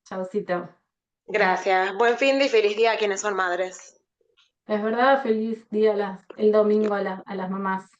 [SPEAKER 1] Chaucito.
[SPEAKER 2] Gracias. Buen fin de y feliz día a quienes son madres.
[SPEAKER 1] Es verdad, feliz día el domingo a las mamás.